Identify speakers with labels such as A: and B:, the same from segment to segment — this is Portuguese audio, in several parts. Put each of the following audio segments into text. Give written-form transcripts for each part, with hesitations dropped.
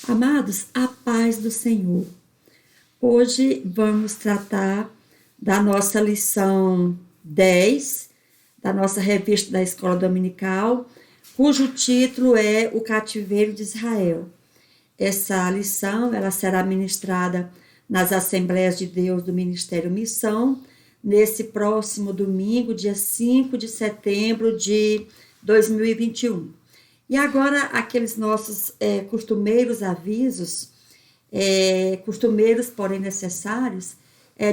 A: Amados, a paz do Senhor. Hoje vamos tratar da nossa lição 10, da nossa revista da Escola Dominical, cujo título é O Cativeiro de Israel. Essa lição ela será ministrada nas Assembleias de Deus do Ministério Missão, nesse próximo domingo, dia 5 de setembro de 2021. E agora, aqueles nossos costumeiros avisos, costumeiros, porém necessários,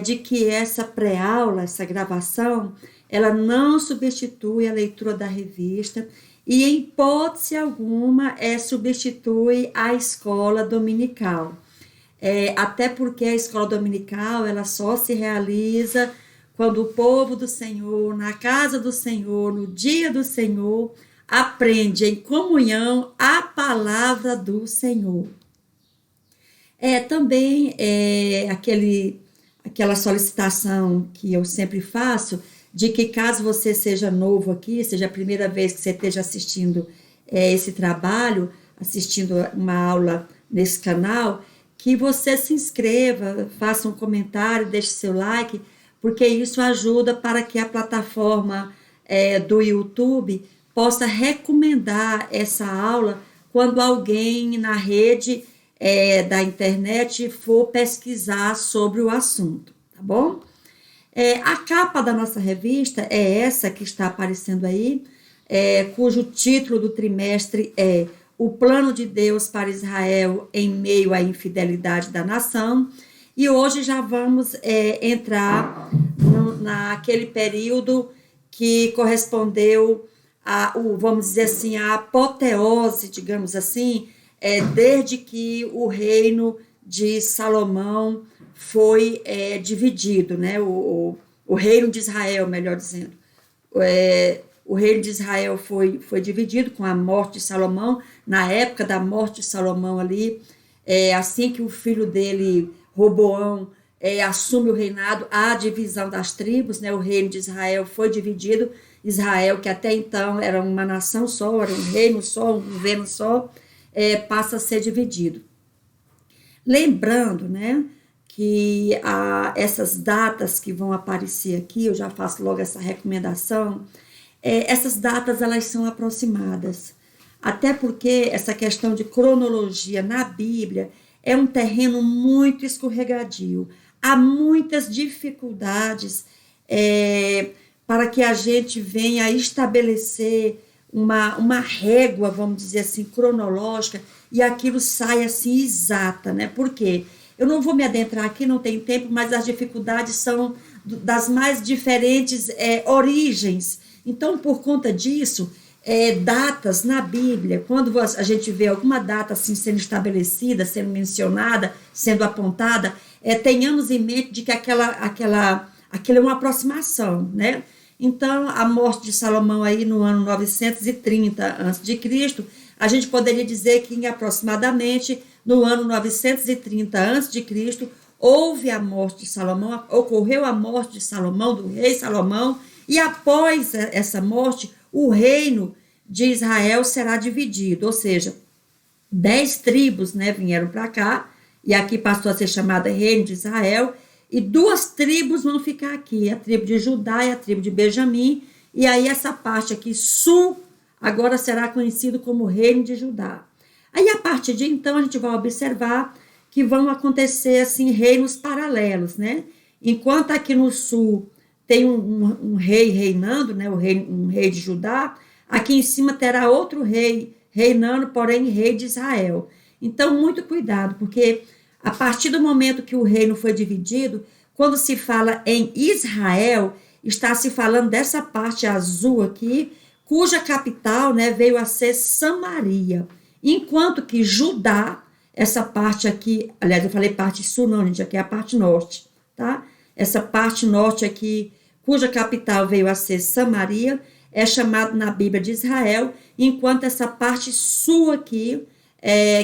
A: de que essa pré-aula, essa gravação, ela não substitui a leitura da revista e, em hipótese alguma, substitui a escola dominical. Até porque a escola dominical, ela só se realiza quando o povo do Senhor, na casa do Senhor, no dia do Senhor, aprende em comunhão a palavra do Senhor. Também aquela solicitação que eu sempre faço, de que caso você seja novo aqui, seja a primeira vez que você esteja assistindo esse trabalho, assistindo uma aula nesse canal, que você se inscreva, faça um comentário, deixe seu like, porque isso ajuda para que a plataforma do YouTube possa recomendar essa aula quando alguém na rede da internet for pesquisar sobre o assunto, tá bom? A capa da nossa revista é essa que está aparecendo aí, cujo título do trimestre é O Plano de Deus para Israel em meio à infidelidade da nação, e hoje já vamos entrar naquele período que correspondeu vamos dizer assim, a apoteose, digamos assim, desde que o reino de Salomão foi dividido, né? O reino de Israel, melhor dizendo. O reino de Israel foi dividido com a morte de Salomão. Na época da morte de Salomão ali, assim que o filho dele, Roboão, assume o reinado, a divisão das tribos, né? O reino de Israel foi dividido. Israel, que até então era uma nação só, era um reino só, um governo só, passa a ser dividido. Lembrando, né, que essas datas que vão aparecer aqui, eu já faço logo essa recomendação, essas datas elas são aproximadas, até porque essa questão de cronologia na Bíblia é um terreno muito escorregadio, há muitas dificuldades para que a gente venha estabelecer uma régua, vamos dizer assim, cronológica, e aquilo sai assim exata, né? Por quê? Eu não vou me adentrar aqui, não tem tempo, mas as dificuldades são das mais diferentes origens. Então, por conta disso, datas na Bíblia, quando a gente vê alguma data assim sendo estabelecida, sendo mencionada, sendo apontada, tenhamos em mente de que aquilo é uma aproximação, né? Então, a morte de Salomão aí no ano 930 a.C., a gente poderia dizer que aproximadamente no ano 930 a.C., houve a morte de Salomão, ocorreu a morte de Salomão, do rei Salomão, e após essa morte, o reino de Israel será dividido, ou seja, 10 tribos, né, vieram para cá, e aqui passou a ser chamada reino de Israel, e 2 tribos vão ficar aqui, a tribo de Judá e a tribo de Benjamim, e aí essa parte aqui, sul, agora será conhecido como reino de Judá. Aí a partir de então a gente vai observar que vão acontecer assim reinos paralelos, né? Enquanto aqui no sul tem um rei reinando, né? Um rei de Judá, aqui em cima terá outro rei reinando, porém rei de Israel. Então muito cuidado, porque a partir do momento que o reino foi dividido, quando se fala em Israel, está se falando dessa parte azul aqui, cuja capital, né, veio a ser Samaria. Enquanto que Judá, essa parte aqui, aliás, eu falei parte sul, não, gente, aqui é a parte norte, tá? Essa parte norte aqui, cuja capital veio a ser Samaria, é chamado na Bíblia de Israel, enquanto essa parte sul aqui,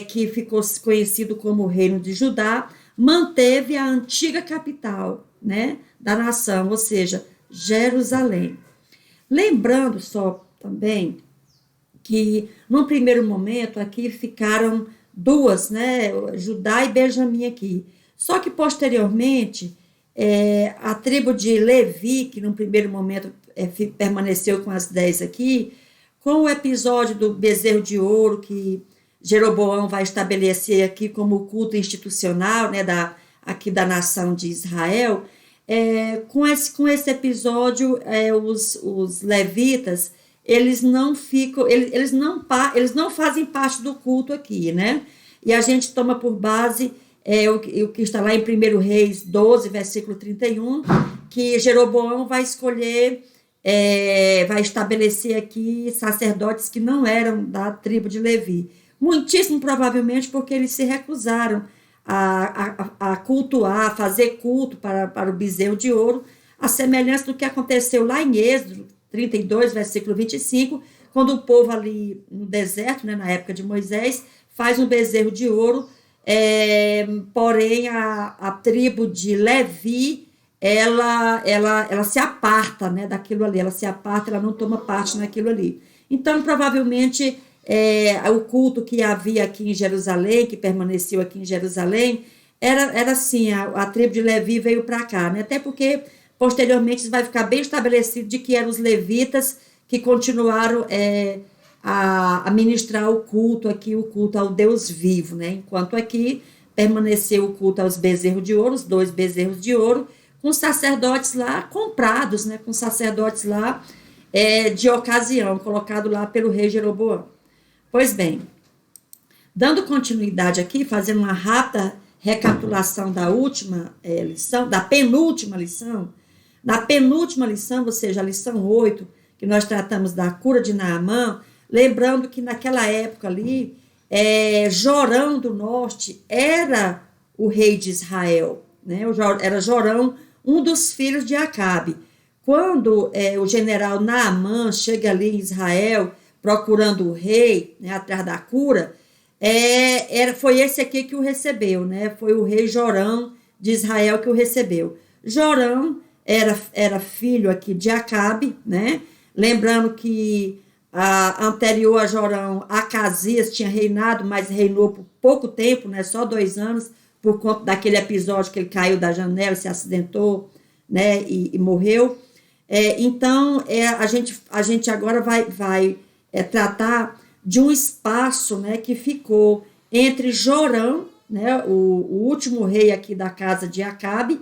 A: que ficou conhecido como Reino de Judá, manteve a antiga capital, né, da nação, ou seja, Jerusalém. Lembrando só também que, num primeiro momento, aqui ficaram duas, né, Judá e Benjamim aqui. Só que posteriormente, a tribo de Levi, que num primeiro momento permaneceu com as 10 aqui, com o episódio do bezerro de ouro que Jeroboão vai estabelecer aqui como culto institucional, né, aqui da nação de Israel, com esse episódio, os levitas, eles não ficam, eles não fazem parte do culto aqui, né? E a gente toma por base o que está lá em 1 Reis 12, versículo 31, que Jeroboão vai escolher, vai estabelecer aqui sacerdotes que não eram da tribo de Levi. Muitíssimo provavelmente porque eles se recusaram a cultuar, a fazer culto para o bezerro de ouro, a semelhança do que aconteceu lá em Êxodo 32, versículo 25, quando o povo ali no deserto, né, na época de Moisés, faz um bezerro de ouro, porém a tribo de Levi, ela se aparta, né, daquilo ali, ela se aparta, ela não toma parte naquilo ali. Então, provavelmente, o culto que havia aqui em Jerusalém, que permaneceu aqui em Jerusalém, era assim, a tribo de Levi veio para cá, né? Até porque posteriormente vai ficar bem estabelecido de que eram os levitas que continuaram a ministrar o culto aqui, o culto ao Deus vivo, né? Enquanto aqui permaneceu o culto aos bezerros de ouro, os 2 bezerros de ouro, com sacerdotes lá comprados, né? Com sacerdotes lá de ocasião, colocado lá pelo rei Jeroboão. Pois bem, dando continuidade aqui, fazendo uma rápida recapitulação da última lição, da penúltima lição, na penúltima lição, ou seja, a lição 8, que nós tratamos da cura de Naamã, lembrando que naquela época ali, Jorão do Norte era o rei de Israel, né? Era Jorão, um dos filhos de Acabe. Quando o general Naamã chega ali em Israel, procurando o rei, né, atrás da cura, foi esse aqui que o recebeu, né? Foi o rei Jorão de Israel que o recebeu. Jorão era filho aqui de Acabe, né? Lembrando que anterior a Jorão, Acasias tinha reinado, mas reinou por pouco tempo, né? Só 2 anos, por conta daquele episódio que ele caiu da janela, se acidentou, né? E morreu. Então, a gente agora vai tratar de um espaço, né, que ficou entre Jorão, né, o último rei aqui da casa de Acabe,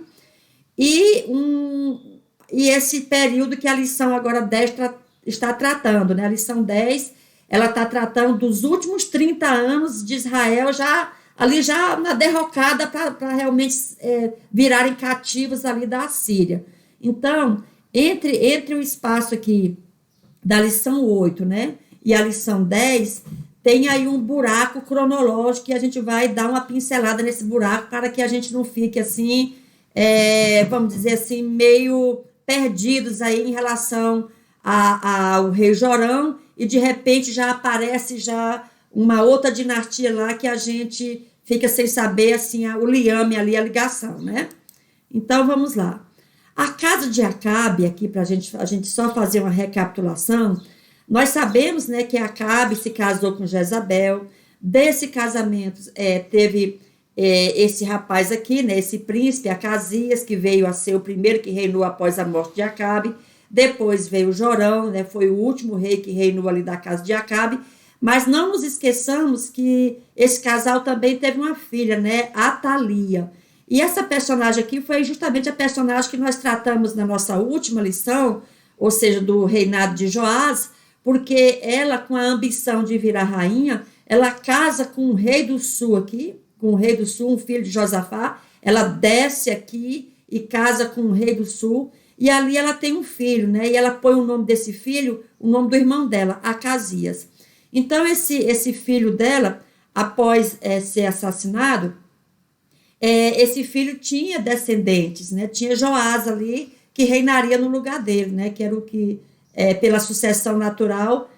A: e esse período que a lição agora 10 está tratando, né? A lição 10, ela está tratando dos últimos 30 anos de Israel, já na derrocada para realmente virarem cativos ali da Assíria. Então, entre o espaço aqui da lição 8, né, e a lição 10, tem aí um buraco cronológico e a gente vai dar uma pincelada nesse buraco para que a gente não fique assim, vamos dizer assim, meio perdidos aí em relação ao rei Jorão, e de repente já aparece já uma outra dinastia lá que a gente fica sem saber assim, o liame ali, a ligação, né? Então vamos lá. A casa de Acabe, aqui para a gente só fazer uma recapitulação, nós sabemos, né, que Acabe se casou com Jezabel. Desse casamento teve esse rapaz aqui, né, esse príncipe Acasias, que veio a ser o primeiro que reinou após a morte de Acabe. Depois veio Jorão, né, foi o último rei que reinou ali da casa de Acabe. Mas não nos esqueçamos que esse casal também teve uma filha, né, Atalia. E essa personagem aqui foi justamente a personagem que nós tratamos na nossa última lição, ou seja, do reinado de Joás, porque ela, com a ambição de virar rainha, ela casa com o rei do sul aqui, com o rei do sul, um filho de Josafá, ela desce aqui e casa com o rei do sul, e ali ela tem um filho, né? E ela põe o nome desse filho, o nome do irmão dela, Acasias. Então, esse filho dela, após ser assassinado, esse filho tinha descendentes, né? Tinha Joás ali, que reinaria no lugar dele, né? Que era o que, pela sucessão natural,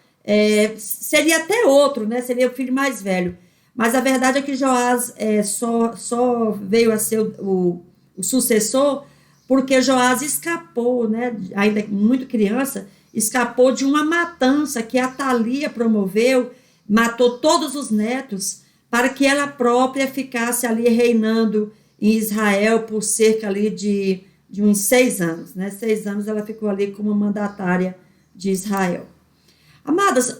A: seria até outro, né? Seria o filho mais velho. Mas a verdade é que Joás só veio a ser o sucessor porque Joás escapou, né? Ainda muito criança, escapou de uma matança que Atalia promoveu, matou todos os netos, para que ela própria ficasse ali reinando em Israel por cerca ali de uns 6 anos, né? 6 anos ela ficou ali como mandatária de Israel. Amados,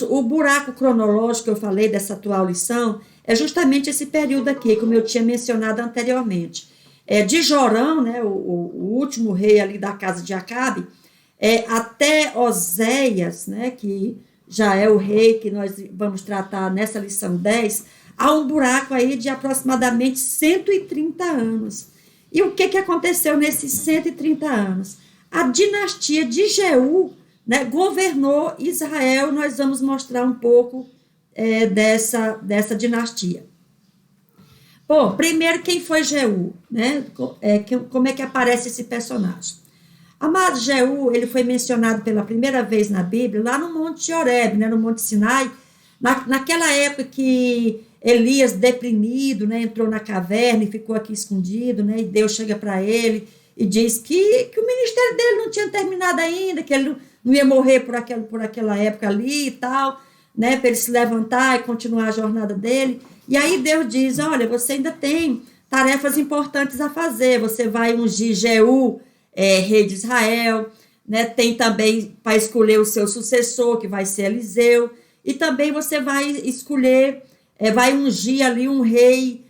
A: o buraco cronológico que eu falei dessa atual lição é justamente esse período aqui, como eu tinha mencionado anteriormente. De Jorão, né, o último rei ali da casa de Acabe, até Oséias, né, que já é o rei que nós vamos tratar nessa lição 10, há um buraco aí de aproximadamente 130 anos. E o que aconteceu nesses 130 anos? A dinastia de Jeú, né, governou Israel. Nós vamos mostrar um pouco dessa dinastia. Bom, primeiro, quem foi Jeú? Né? Como é que aparece esse personagem? Amado, Jeú, ele foi mencionado pela primeira vez na Bíblia, lá no Monte Horebe, né, no Monte Sinai, naquela época que Elias, deprimido, né, entrou na caverna e ficou aqui escondido, né, e Deus chega para ele e diz que o ministério dele não tinha terminado ainda, que ele não ia morrer por aquela época ali e tal, né, para ele se levantar e continuar a jornada dele. E aí Deus diz, olha, você ainda tem tarefas importantes a fazer, você vai ungir Jeú, rei de Israel, né, tem também para escolher o seu sucessor, que vai ser Eliseu, e também você vai escolher, vai ungir ali um rei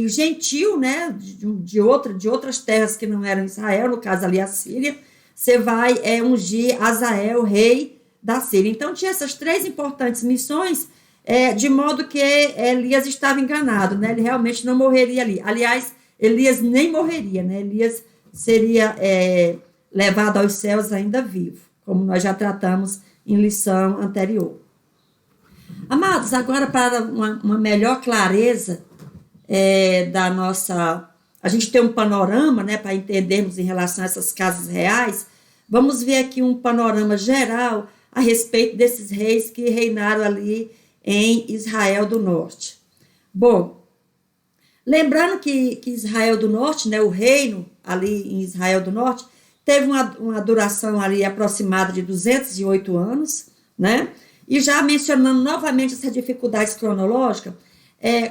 A: gentil, né, de outras terras que não eram Israel, no caso ali a Síria. Você vai ungir Azael, rei da Síria. Então tinha essas 3 importantes missões, de modo que Elias estava enganado, né, ele realmente não morreria ali. Aliás, Elias nem morreria, né, Elias seria levado aos céus ainda vivo, como nós já tratamos em lição anterior. Amados, agora para uma melhor clareza da nossa... A gente tem um panorama, né, para entendermos em relação a essas casas reais, vamos ver aqui um panorama geral a respeito desses reis que reinaram ali em Israel do Norte. Bom, lembrando que Israel do Norte, né, o reino ali em Israel do Norte, teve uma duração ali aproximada de 208 anos, né? E já mencionando novamente essa dificuldade cronológica,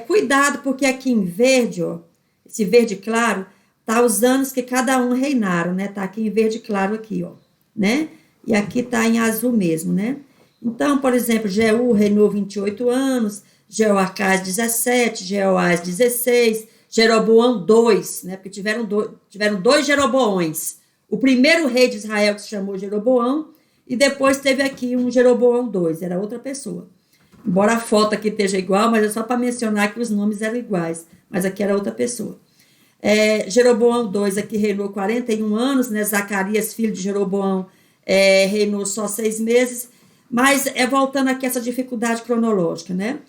A: cuidado, porque aqui em verde, ó, esse verde claro, tá os anos que cada um reinaram, né? Tá aqui em verde claro aqui, ó, né? E aqui tá em azul mesmo, né? Então, por exemplo, Jeú reinou 28 anos, Jeoacás 17, Jeoás 16, Jeroboão 2, né? Porque tiveram 2 Jeroboões. O primeiro rei de Israel que se chamou Jeroboão, e depois teve aqui um Jeroboão 2, era outra pessoa. Embora a foto aqui esteja igual, mas é só para mencionar que os nomes eram iguais, mas aqui era outra pessoa. Jeroboão 2 aqui reinou 41 anos, né? Zacarias, filho de Jeroboão, reinou só 6 meses, mas voltando aqui essa dificuldade cronológica, né?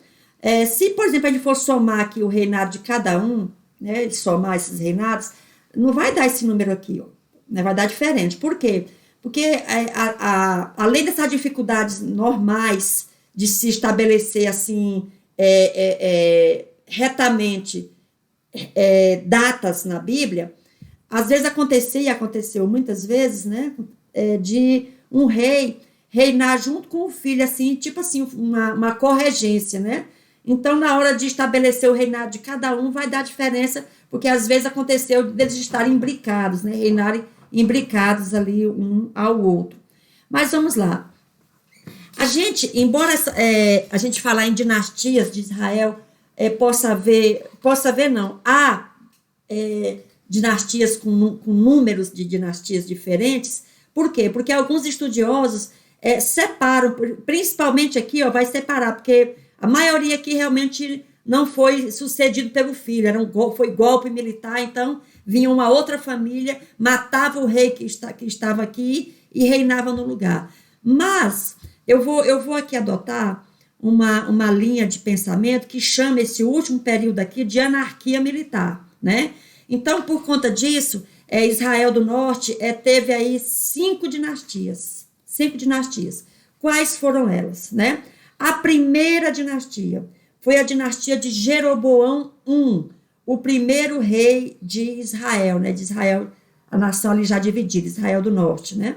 A: Se, por exemplo, a gente for somar aqui o reinado de cada um, né, somar esses reinados, não vai dar esse número aqui, ó, né, vai dar diferente. Por quê? Porque, além dessas dificuldades normais de se estabelecer assim, retamente datas na Bíblia, às vezes acontecia, e aconteceu muitas vezes, né, de um rei reinar junto com o filho, assim, tipo assim, uma corregência, né? Então, na hora de estabelecer o reinado de cada um, vai dar diferença, porque às vezes aconteceu deles estarem imbricados, né? Reinarem imbricados ali um ao outro. Mas vamos lá. A gente, embora a gente falar em dinastias de Israel, possa ver não, há dinastias com números de dinastias diferentes. Por quê? Porque alguns estudiosos separam, principalmente aqui, ó, vai separar, porque a maioria aqui realmente não foi sucedido pelo filho, foi golpe militar, então vinha uma outra família, matava o rei que estava aqui e reinava no lugar. Mas eu vou aqui adotar uma linha de pensamento que chama esse último período aqui de anarquia militar, né? Então, por conta disso, Israel do Norte teve aí 5 dinastias. 5 dinastias. Quais foram elas, né? A primeira dinastia foi a dinastia de Jeroboão I, o primeiro rei de Israel, né? De Israel, a nação ali já dividida, Israel do Norte, né?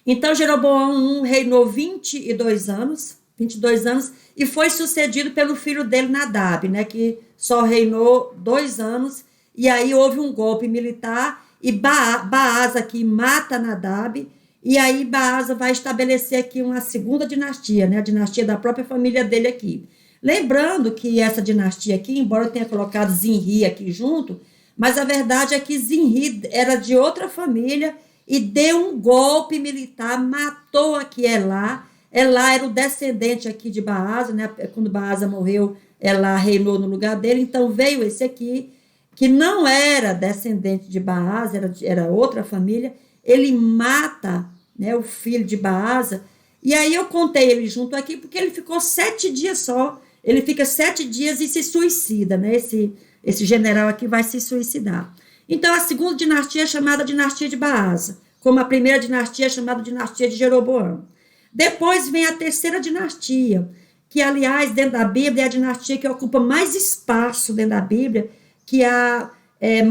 A: Então, Jeroboão I reinou 22 anos, 22 anos, e foi sucedido pelo filho dele, Nadab, né, que só reinou 2 anos, e aí houve um golpe militar, e Baasa aqui mata Nadab, e aí Baasa vai estabelecer aqui uma segunda dinastia, né, a dinastia da própria família dele aqui. Lembrando que essa dinastia aqui, embora eu tenha colocado Zinri aqui junto, mas a verdade é que Zinri era de outra família e deu um golpe militar, matou aqui Elá. Elá era o descendente aqui de Baasa, né? Quando Baasa morreu, Elá reinou no lugar dele, então veio esse aqui, que não era descendente de Baasa, era outra família, ele mata, né, o filho de Baasa, e aí eu contei ele junto aqui, porque ele ficou 7 dias só, ele fica 7 dias e se suicida, né, esse general aqui vai se suicidar. Então a segunda dinastia é chamada dinastia de Baasa, como a primeira dinastia é chamada dinastia de Jeroboão. Depois vem a terceira dinastia, que aliás dentro da Bíblia é a dinastia que ocupa mais espaço dentro da Bíblia, que há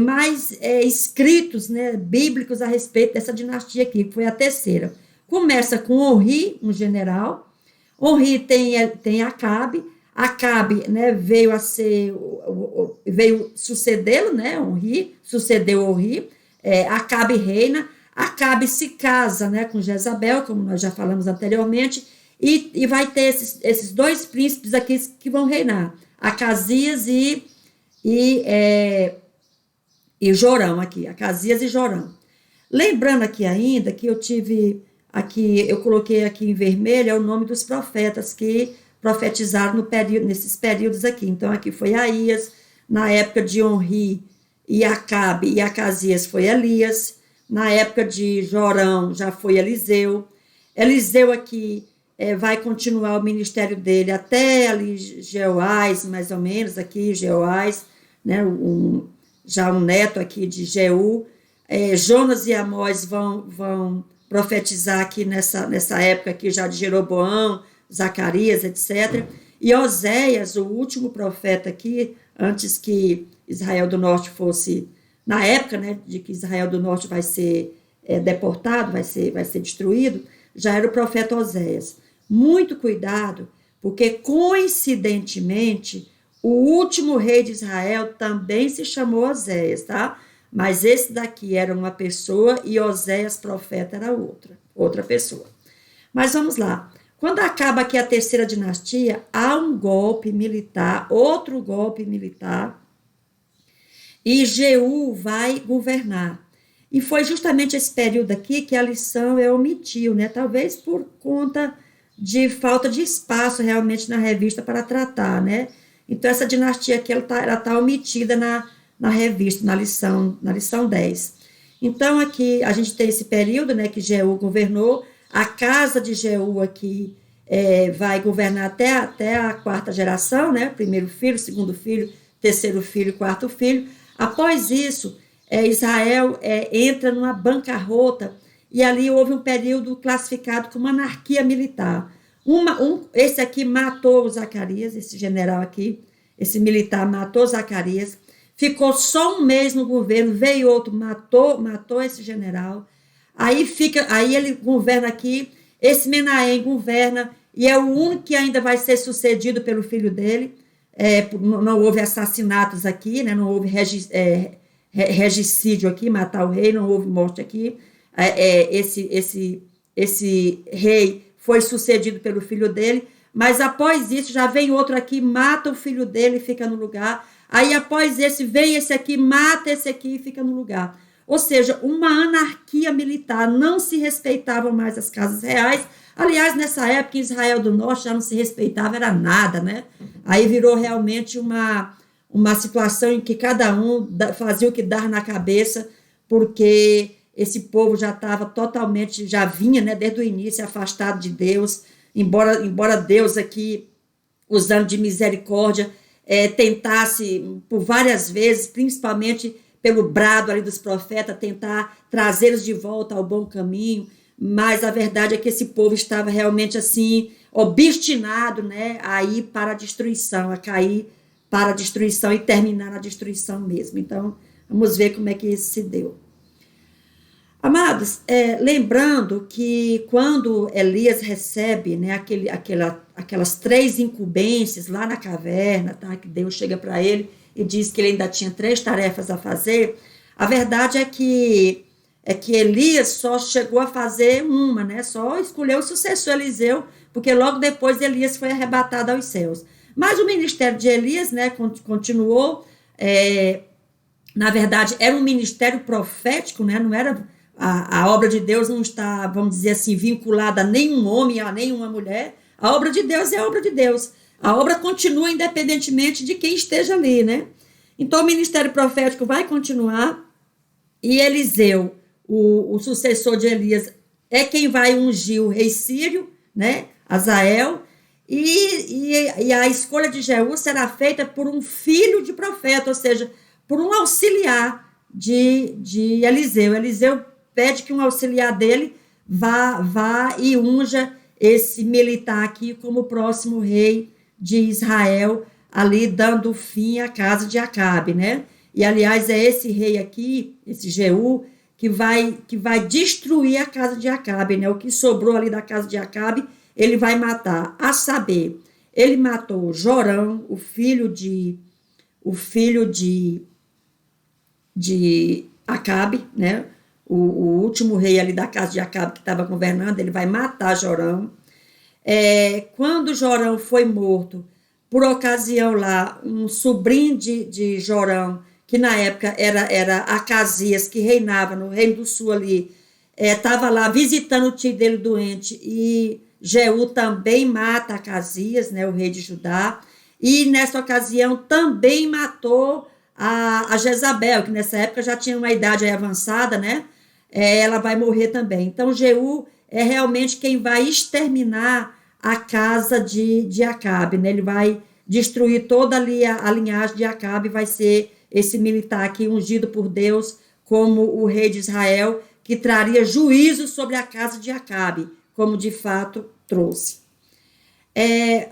A: mais escritos, né, bíblicos a respeito dessa dinastia aqui, que foi a terceira. Começa com Onri, um general. Onri tem Acabe. Acabe, né, veio sucedê-lo, né, Onri, sucedeu Onri. Acabe reina. Acabe se casa, né, com Jezabel, como nós já falamos anteriormente, e vai ter esses 2 príncipes aqui que vão reinar, Acasias e Jorão aqui, Acasias e Jorão. Lembrando aqui ainda que eu coloquei aqui em vermelho, é o nome dos profetas que profetizaram nesses períodos aqui. Então, aqui foi Aías, na época de Onri e Acabe e Acasias foi Elias, na época de Jorão já foi Eliseu. Eliseu aqui vai continuar o ministério dele até ali Jeoás, mais ou menos, aqui Jeoás, né, já um neto aqui de Jeú. Jonas e Amós vão profetizar aqui nessa época aqui já de Jeroboão, Zacarias, etc. E Oséias, o último profeta aqui, antes que Israel do Norte fosse, na época, né, de que Israel do Norte vai ser deportado, vai ser destruído, já era o profeta Oséias. Muito cuidado, porque coincidentemente o último rei de Israel também se chamou Oséias, tá? Mas esse daqui era uma pessoa e Oséias, profeta, era outra pessoa. Mas vamos lá. Quando acaba aqui a terceira dinastia, há um golpe militar, outro golpe militar, e Jeú vai governar. E foi justamente esse período aqui que a lição omitiu, né? Talvez por conta de falta de espaço realmente na revista para tratar, né? Então, essa dinastia aqui, ela tá omitida na revista, na lição 10. Então, aqui a gente tem esse período, né, que Jeú governou, a casa de Jeú aqui vai governar até a 4ª geração, né, primeiro filho, segundo filho, terceiro filho, quarto filho. Após isso, Israel entra numa bancarrota, e ali houve um período classificado como anarquia militar. Esse aqui matou o Zacarias, esse general aqui, esse militar matou Zacarias, ficou só um mês no governo, veio outro, matou esse general, aí ele governa aqui, esse Menahem governa, e é o único que ainda vai ser sucedido pelo filho dele. Não houve assassinatos aqui, né, não houve regicídio aqui, matar o rei, não houve morte aqui. Esse rei foi sucedido pelo filho dele, mas após isso já vem outro aqui, mata o filho dele e fica no lugar. Aí após esse, vem esse aqui, mata esse aqui e fica no lugar. Ou seja, uma anarquia militar, não se respeitavam mais as casas reais. Aliás, nessa época, em Israel do Norte já não se respeitava, era nada, né? Aí virou realmente uma situação em que cada um fazia o que dava na cabeça, porque esse povo já estava totalmente, já vinha, né, desde o início afastado de Deus, embora Deus aqui, usando de misericórdia, tentasse por várias vezes, principalmente pelo brado ali dos profetas, tentar trazê-los de volta ao bom caminho, mas a verdade é que esse povo estava realmente assim, obstinado, né, a ir para a destruição, a cair para a destruição e terminar na destruição mesmo. Então, vamos ver como é que isso se deu. Amados, lembrando que quando Elias recebe, né, aquelas 3 incumbências lá na caverna, tá, que Deus chega para ele e diz que ele ainda tinha 3 tarefas a fazer, a verdade é que Elias só chegou a fazer uma, né, só escolheu o sucessor Eliseu, porque logo depois Elias foi arrebatado aos céus. Mas o ministério de Elias, né, continuou. Na verdade, era um ministério profético, né? Não era a obra de Deus não está, vamos dizer assim, vinculada a nenhum homem, a nenhuma mulher. A obra de Deus é a obra de Deus. A obra continua independentemente de quem esteja ali, né? Então, o ministério profético vai continuar e Eliseu, o sucessor de Elias, é quem vai ungir o rei sírio, né? Azael, e a escolha de Jeú será feita por um filho de profeta, ou seja, por um auxiliar de Eliseu. Eliseu pede que um auxiliar dele vá e unja esse militar aqui como o próximo rei de Israel, ali dando fim à casa de Acabe, né? E, aliás, é esse rei aqui, esse Jeú, que vai destruir a casa de Acabe, né? O que sobrou ali da casa de Acabe, ele vai matar. A saber, ele matou Jorão, o filho de Acabe, né? O último rei ali da casa de Acabe que estava governando, ele vai matar Jorão. Quando Jorão foi morto, por ocasião lá, um sobrinho de Jorão, que na época era Acasias, que reinava no Reino do Sul ali, estava lá visitando o tio dele doente, e Jeú também mata Acasias, né, o rei de Judá, e nessa ocasião também matou a Jezabel, que nessa época já tinha uma idade avançada, né? Ela vai morrer também. Então, Jeú é realmente quem vai exterminar a casa de Acabe, né? Ele vai destruir toda ali a linhagem de Acabe, vai ser esse militar aqui ungido por Deus como o rei de Israel, que traria juízo sobre a casa de Acabe, como de fato trouxe.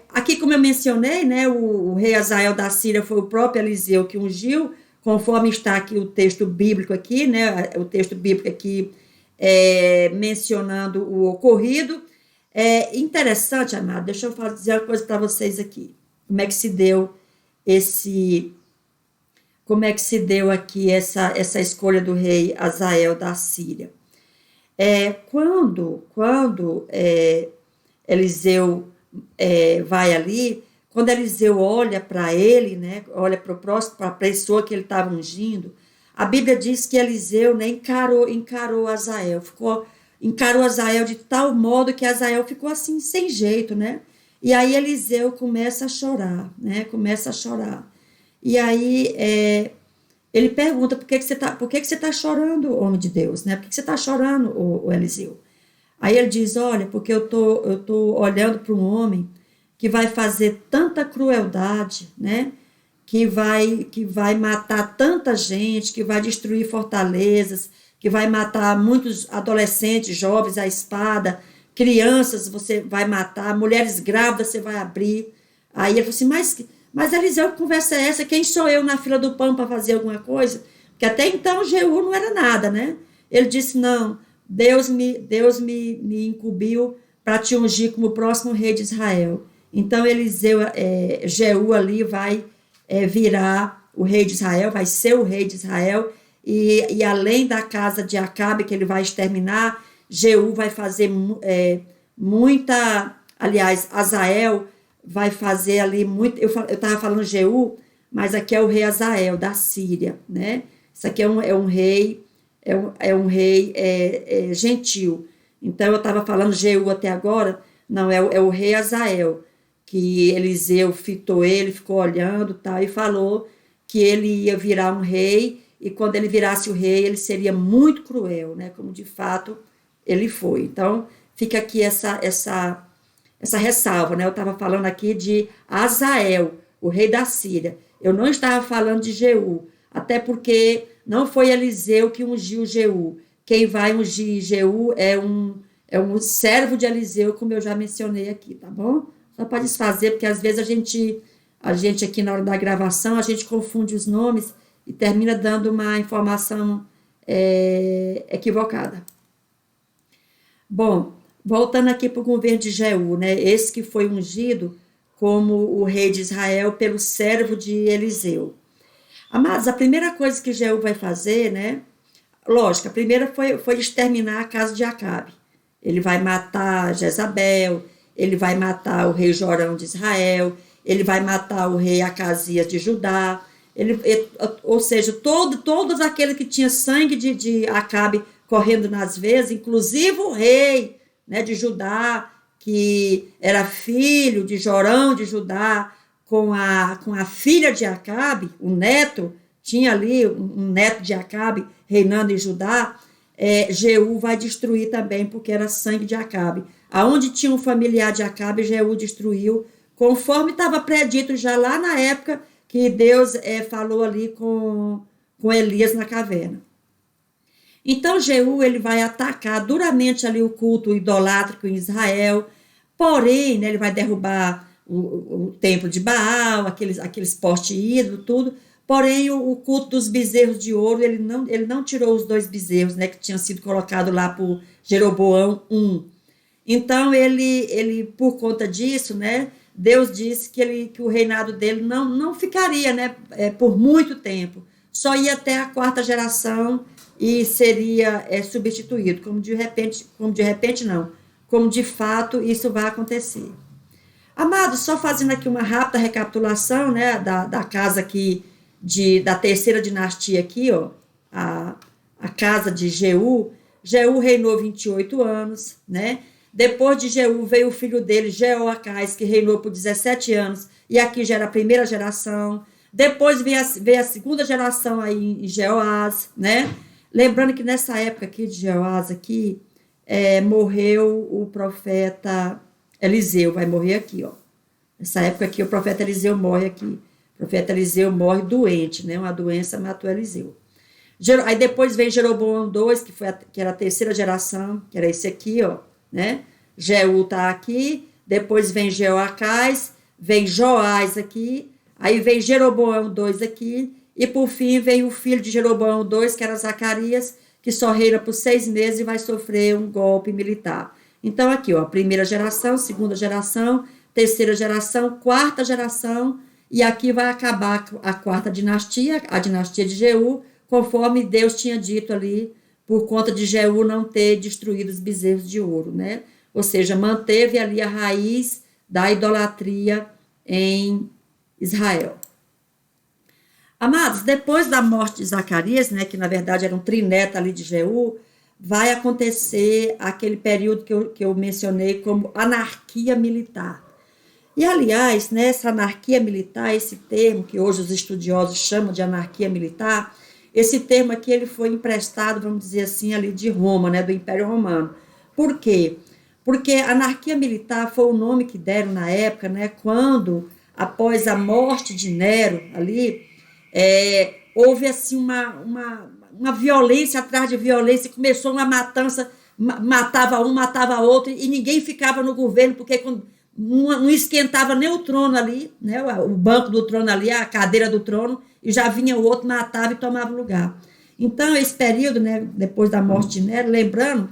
A: Aqui, como eu mencionei, né, o rei Azael da Síria foi o próprio Eliseu que ungiu, conforme está aqui o texto bíblico aqui, né, o texto bíblico aqui mencionando o ocorrido. É interessante, amado, deixa eu dizer uma coisa para vocês aqui. Como é que se deu aqui essa escolha do rei Azael da Síria? Quando Eliseu vai ali, quando Eliseu olha para ele, né, olha para a pessoa que ele estava ungindo, a Bíblia diz que Eliseu, né, encarou Azael de tal modo que Azael ficou assim, sem jeito, né? E aí Eliseu começa a chorar, né? Começa a chorar. E aí ele pergunta, por que você tá chorando, homem de Deus, né? Por que você está chorando, o Eliseu? Aí ele diz, olha, porque eu tô olhando para um homem que vai fazer tanta crueldade, né? Que vai matar tanta gente, que vai destruir fortalezas, que vai matar muitos adolescentes, jovens à espada, crianças você vai matar, mulheres grávidas você vai abrir. Aí ele falou assim, mas Eliseu, que conversa é essa? Quem sou eu na fila do pão para fazer alguma coisa? Porque até então Jeú não era nada, né? Ele disse, não, Deus me incumbiu para te ungir como o próximo rei de Israel. Então Jeú ali vai virar o rei de Israel, vai ser o rei de Israel, e além da casa de Acabe, que ele vai exterminar, Jeú vai fazer aliás, Azael vai fazer ali muito, eu estava falando Jeú, mas aqui é o rei Azael, da Síria, né? Isso aqui é um rei, gentil. Então, eu estava falando Jeú até agora, não, é o rei Azael, que Eliseu fitou ele, ficou olhando, tal, e falou que ele ia virar um rei, e quando ele virasse o rei, ele seria muito cruel, né? Como de fato ele foi. Então, fica aqui essa ressalva, né? Eu estava falando aqui de Azael, o rei da Síria. Eu não estava falando de Jeú, até porque não foi Eliseu que ungiu Jeú. Quem vai ungir Jeú é um servo de Eliseu, como eu já mencionei aqui, tá bom? Só para desfazer, porque às vezes a gente aqui na hora da gravação, a gente confunde os nomes e termina dando uma informação equivocada. Bom, voltando aqui para o governo de Jeú, né? Esse que foi ungido como o rei de Israel pelo servo de Eliseu. Amados, a primeira coisa que Jeú vai fazer, né? Lógico, a primeira foi exterminar a casa de Acabe. Ele vai matar Jezabel, ele vai matar o rei Jorão de Israel, ele vai matar o rei Acasias de Judá, ou seja, todos aqueles que tinham sangue de Acabe correndo nas veias, inclusive o rei, né, de Judá, que era filho de Jorão de Judá, com a filha de Acabe, o neto, tinha ali um neto de Acabe reinando em Judá. Jeú vai destruir também, porque era sangue de Acabe. Aonde tinha um familiar de Acabe, Jeú destruiu, conforme estava predito já lá na época que Deus falou ali com Elias na caverna. Então Jeú ele vai atacar duramente ali o culto idolátrico em Israel, porém, né, ele vai derrubar o templo de Baal, aqueles postes ídolos, tudo. Porém, o culto dos bezerros de ouro, ele não tirou os 2 bezerros, né, que tinham sido colocados lá por Jeroboão I. Então, ele por conta disso, né, Deus disse que o reinado dele não ficaria, né, por muito tempo. Só ia até a 4ª geração e seria substituído, como de repente não, como de fato isso vai acontecer. Amados, só fazendo aqui uma rápida recapitulação, né, da casa aqui, da 3ª dinastia aqui, ó, a casa de Jeú. Jeú reinou 28 anos, né? Depois de Jeú veio o filho dele, Jeoacás, que reinou por 17 anos, e aqui já era a 1ª geração. Depois veio a 2ª geração aí em Jeoás, né? Lembrando que nessa época aqui de Jeoás aqui, morreu o profeta Eliseu, vai morrer aqui, ó. Nessa época aqui, o profeta Eliseu morre aqui. O profeta Eliseu morre doente, né? Uma doença matou Eliseu. Aí depois vem Jeroboão II, que era a 3ª geração, que era esse aqui, ó, né? Jeú tá aqui, depois vem Jeoacás, vem Joás aqui, aí vem Jeroboão II aqui, e por fim vem o filho de Jeroboão II, que era Zacarias, que só reina por 6 meses e vai sofrer um golpe militar. Então aqui, ó, 1ª geração, 2ª geração, 3ª geração, 4ª geração, e aqui vai acabar a 4ª dinastia, a dinastia de Jeú, conforme Deus tinha dito ali, por conta de Jeú não ter destruído os bezerros de ouro, né? Ou seja, manteve ali a raiz da idolatria em Israel. Amados, depois da morte de Zacarias, né, que na verdade era um trineta ali de Jeú, vai acontecer aquele período que eu mencionei como anarquia militar. E, aliás, nessa anarquia militar, esse termo que hoje os estudiosos chamam de anarquia militar, esse termo aqui ele foi emprestado, vamos dizer assim, ali de Roma, né, do Império Romano. Por quê? Porque anarquia militar foi o nome que deram na época, né, quando, após a morte de Nero ali, houve assim uma violência atrás de violência, começou uma matança, matava um, matava outro, e ninguém ficava no governo, porque não esquentava nem o trono ali, né, o banco do trono ali, a cadeira do trono, e já vinha o outro, matava e tomava lugar. Então, esse período, né, depois da morte de Nero, lembrando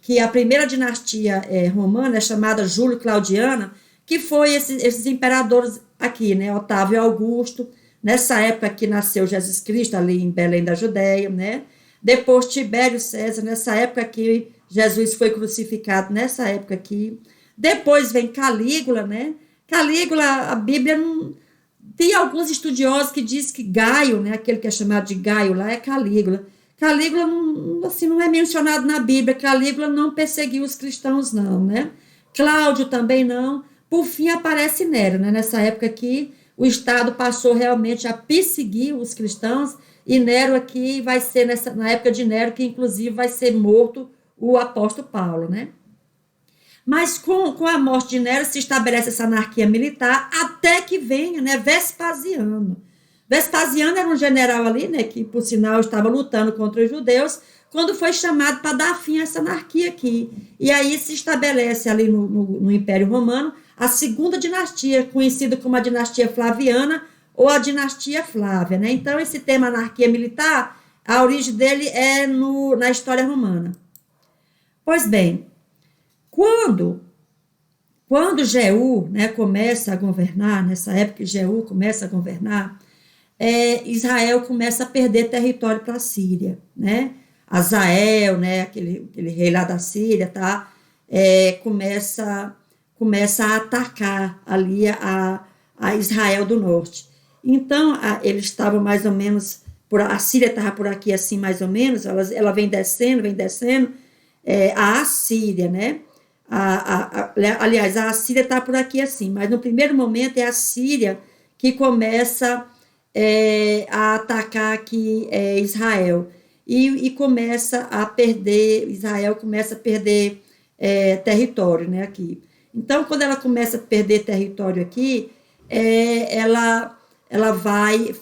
A: que a 1ª dinastia romana é chamada Júlio-Claudiana, que foi esses imperadores aqui, né, Otávio e Augusto, nessa época que nasceu Jesus Cristo, ali em Belém da Judéia, né? Depois Tibério César, nessa época que Jesus foi crucificado, nessa época aqui. Depois vem Calígula, né? Calígula, a Bíblia não... Tem alguns estudiosos que dizem que Gaio, né, aquele que é chamado de Gaio lá, é Calígula. Calígula não, assim, não é mencionado na Bíblia. Calígula não perseguiu os cristãos, não, né? Cláudio também não. Por fim, aparece Nero, né? Nessa época aqui, o Estado passou realmente a perseguir os cristãos, e Nero aqui vai ser, na época de Nero, que inclusive vai ser morto o apóstolo Paulo, né? Mas com a morte de Nero se estabelece essa anarquia militar até que venha, né, Vespasiano. Vespasiano era um general ali, né, que por sinal estava lutando contra os judeus, quando foi chamado para dar fim a essa anarquia aqui. E aí se estabelece ali no Império Romano a 2ª dinastia, conhecida como a dinastia Flaviana ou a dinastia Flávia, né? Então esse tema anarquia militar A origem dele é na história romana. Pois bem, quando Jeú, né, começa a governar, nessa época que Jeú começa a governar, Israel começa a perder território para a Síria, né? Azael, né, aquele rei lá da Síria, tá? Começa a atacar ali a Israel do norte. Então, eles estavam mais ou menos, a Síria estava por aqui assim, mais ou menos, ela vem descendo, a Assíria, né? Aliás, a Assíria está por aqui assim, mas no primeiro momento é a Síria que começa a atacar aqui Israel. E começa a perder, Israel começa a perder território, né, aqui. Então, quando ela começa a perder território aqui, ela vai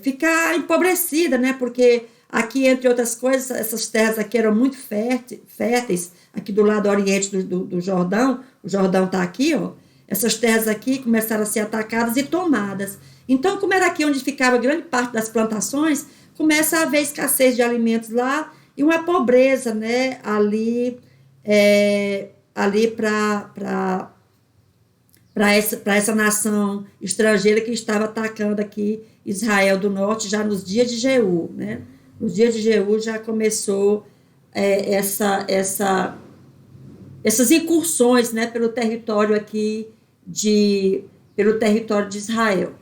A: ficar empobrecida, né, porque aqui, entre outras coisas, essas terras aqui eram muito férteis, aqui do lado oriente do Jordão, o Jordão está aqui, ó, essas terras aqui começaram a ser atacadas e tomadas. Então, como era aqui onde ficava grande parte das plantações, começa a haver escassez de alimentos lá e uma pobreza, né, ali para essa nação estrangeira que estava atacando aqui Israel do norte já nos dias de Jeú, né? Nos dias de Jeú já começou essas incursões, né, pelo território aqui pelo território de Israel.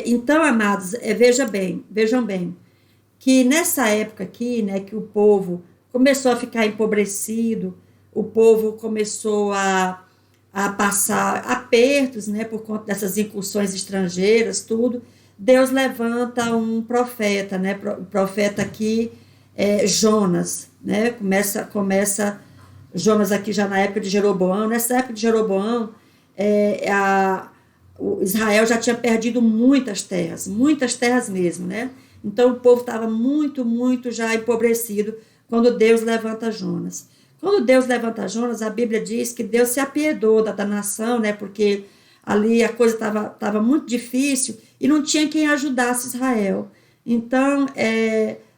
A: Então, amados, vejam bem, que nessa época aqui, né, que o povo começou a ficar empobrecido, o povo começou a passar apertos, né, por conta dessas incursões estrangeiras, tudo, Deus levanta um profeta, né, o profeta aqui Jonas, né, começa Jonas aqui já na época de Jeroboão. Nessa época de Jeroboão, Israel já tinha perdido muitas terras mesmo, né? Então o povo estava muito, muito já empobrecido quando Deus levanta Jonas. Quando Deus levanta Jonas, a Bíblia diz que Deus se apiedou da nação, né? Porque ali a coisa estava muito difícil e não tinha quem ajudasse Israel. Então,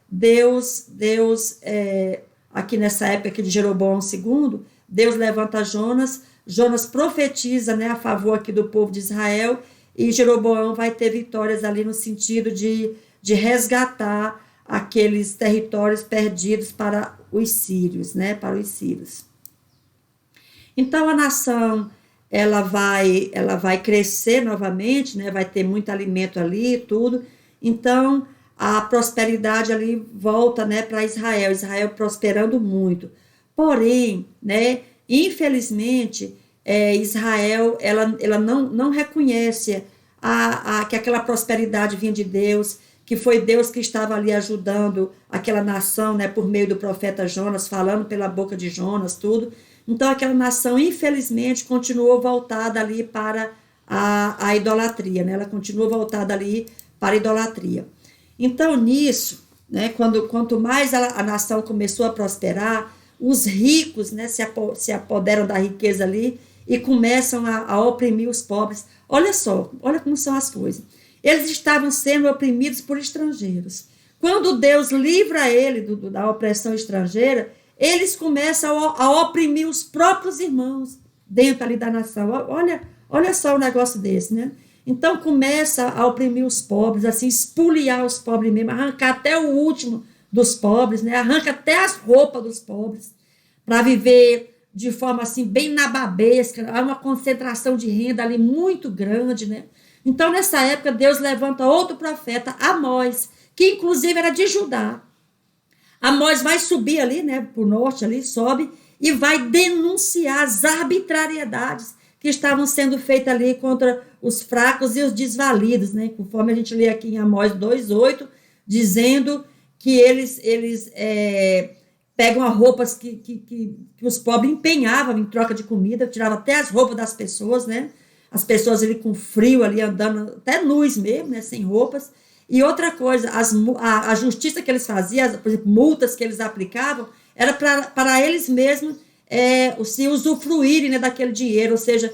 A: Deus aqui nessa época aqui de Jeroboão II, Deus levanta Jonas profetiza, né, a favor aqui do povo de Israel, e Jeroboão vai ter vitórias ali no sentido de resgatar aqueles territórios perdidos para os sírios, né, para os sírios. Então a nação ela vai crescer novamente, né, vai ter muito alimento ali, tudo. Então a prosperidade ali volta, né, para Israel prosperando muito. Porém, né, infelizmente, Israel ela não reconhece que aquela prosperidade vinha de Deus, que foi Deus que estava ali ajudando aquela nação, né, por meio do profeta Jonas, falando pela boca de Jonas, tudo. Então, aquela nação, infelizmente, continuou voltada ali para a idolatria, né? Ela continuou voltada ali para a idolatria. Então, nisso, né, quanto mais a nação começou a prosperar, os ricos, né, se apoderam da riqueza ali e começam a oprimir os pobres. Olha só, olha como são as coisas. Eles estavam sendo oprimidos por estrangeiros. Quando Deus livra ele da opressão estrangeira, eles começam a oprimir os próprios irmãos dentro ali da nação. Olha só um negócio desse, né? Então começa a oprimir os pobres, assim, espoliar os pobres mesmo, arrancar até o último dos pobres, né? Arranca até as roupas dos pobres para viver de forma assim bem nababesca. Há uma concentração de renda ali muito grande, né? Então nessa época Deus levanta outro profeta, Amós, que inclusive era de Judá. Amós vai subir ali, né, para o norte ali, sobe e vai denunciar as arbitrariedades que estavam sendo feitas ali contra os fracos e os desvalidos, né? Conforme a gente lê aqui em Amós 2:8, dizendo que eles pegam as roupas que os pobres empenhavam em troca de comida, tiravam até as roupas das pessoas, né? As pessoas ali com frio, ali andando até nus mesmo, né? Sem roupas. E outra coisa, a justiça que eles faziam, por exemplo, multas que eles aplicavam, era para eles mesmos se usufruírem, né, daquele dinheiro, ou seja,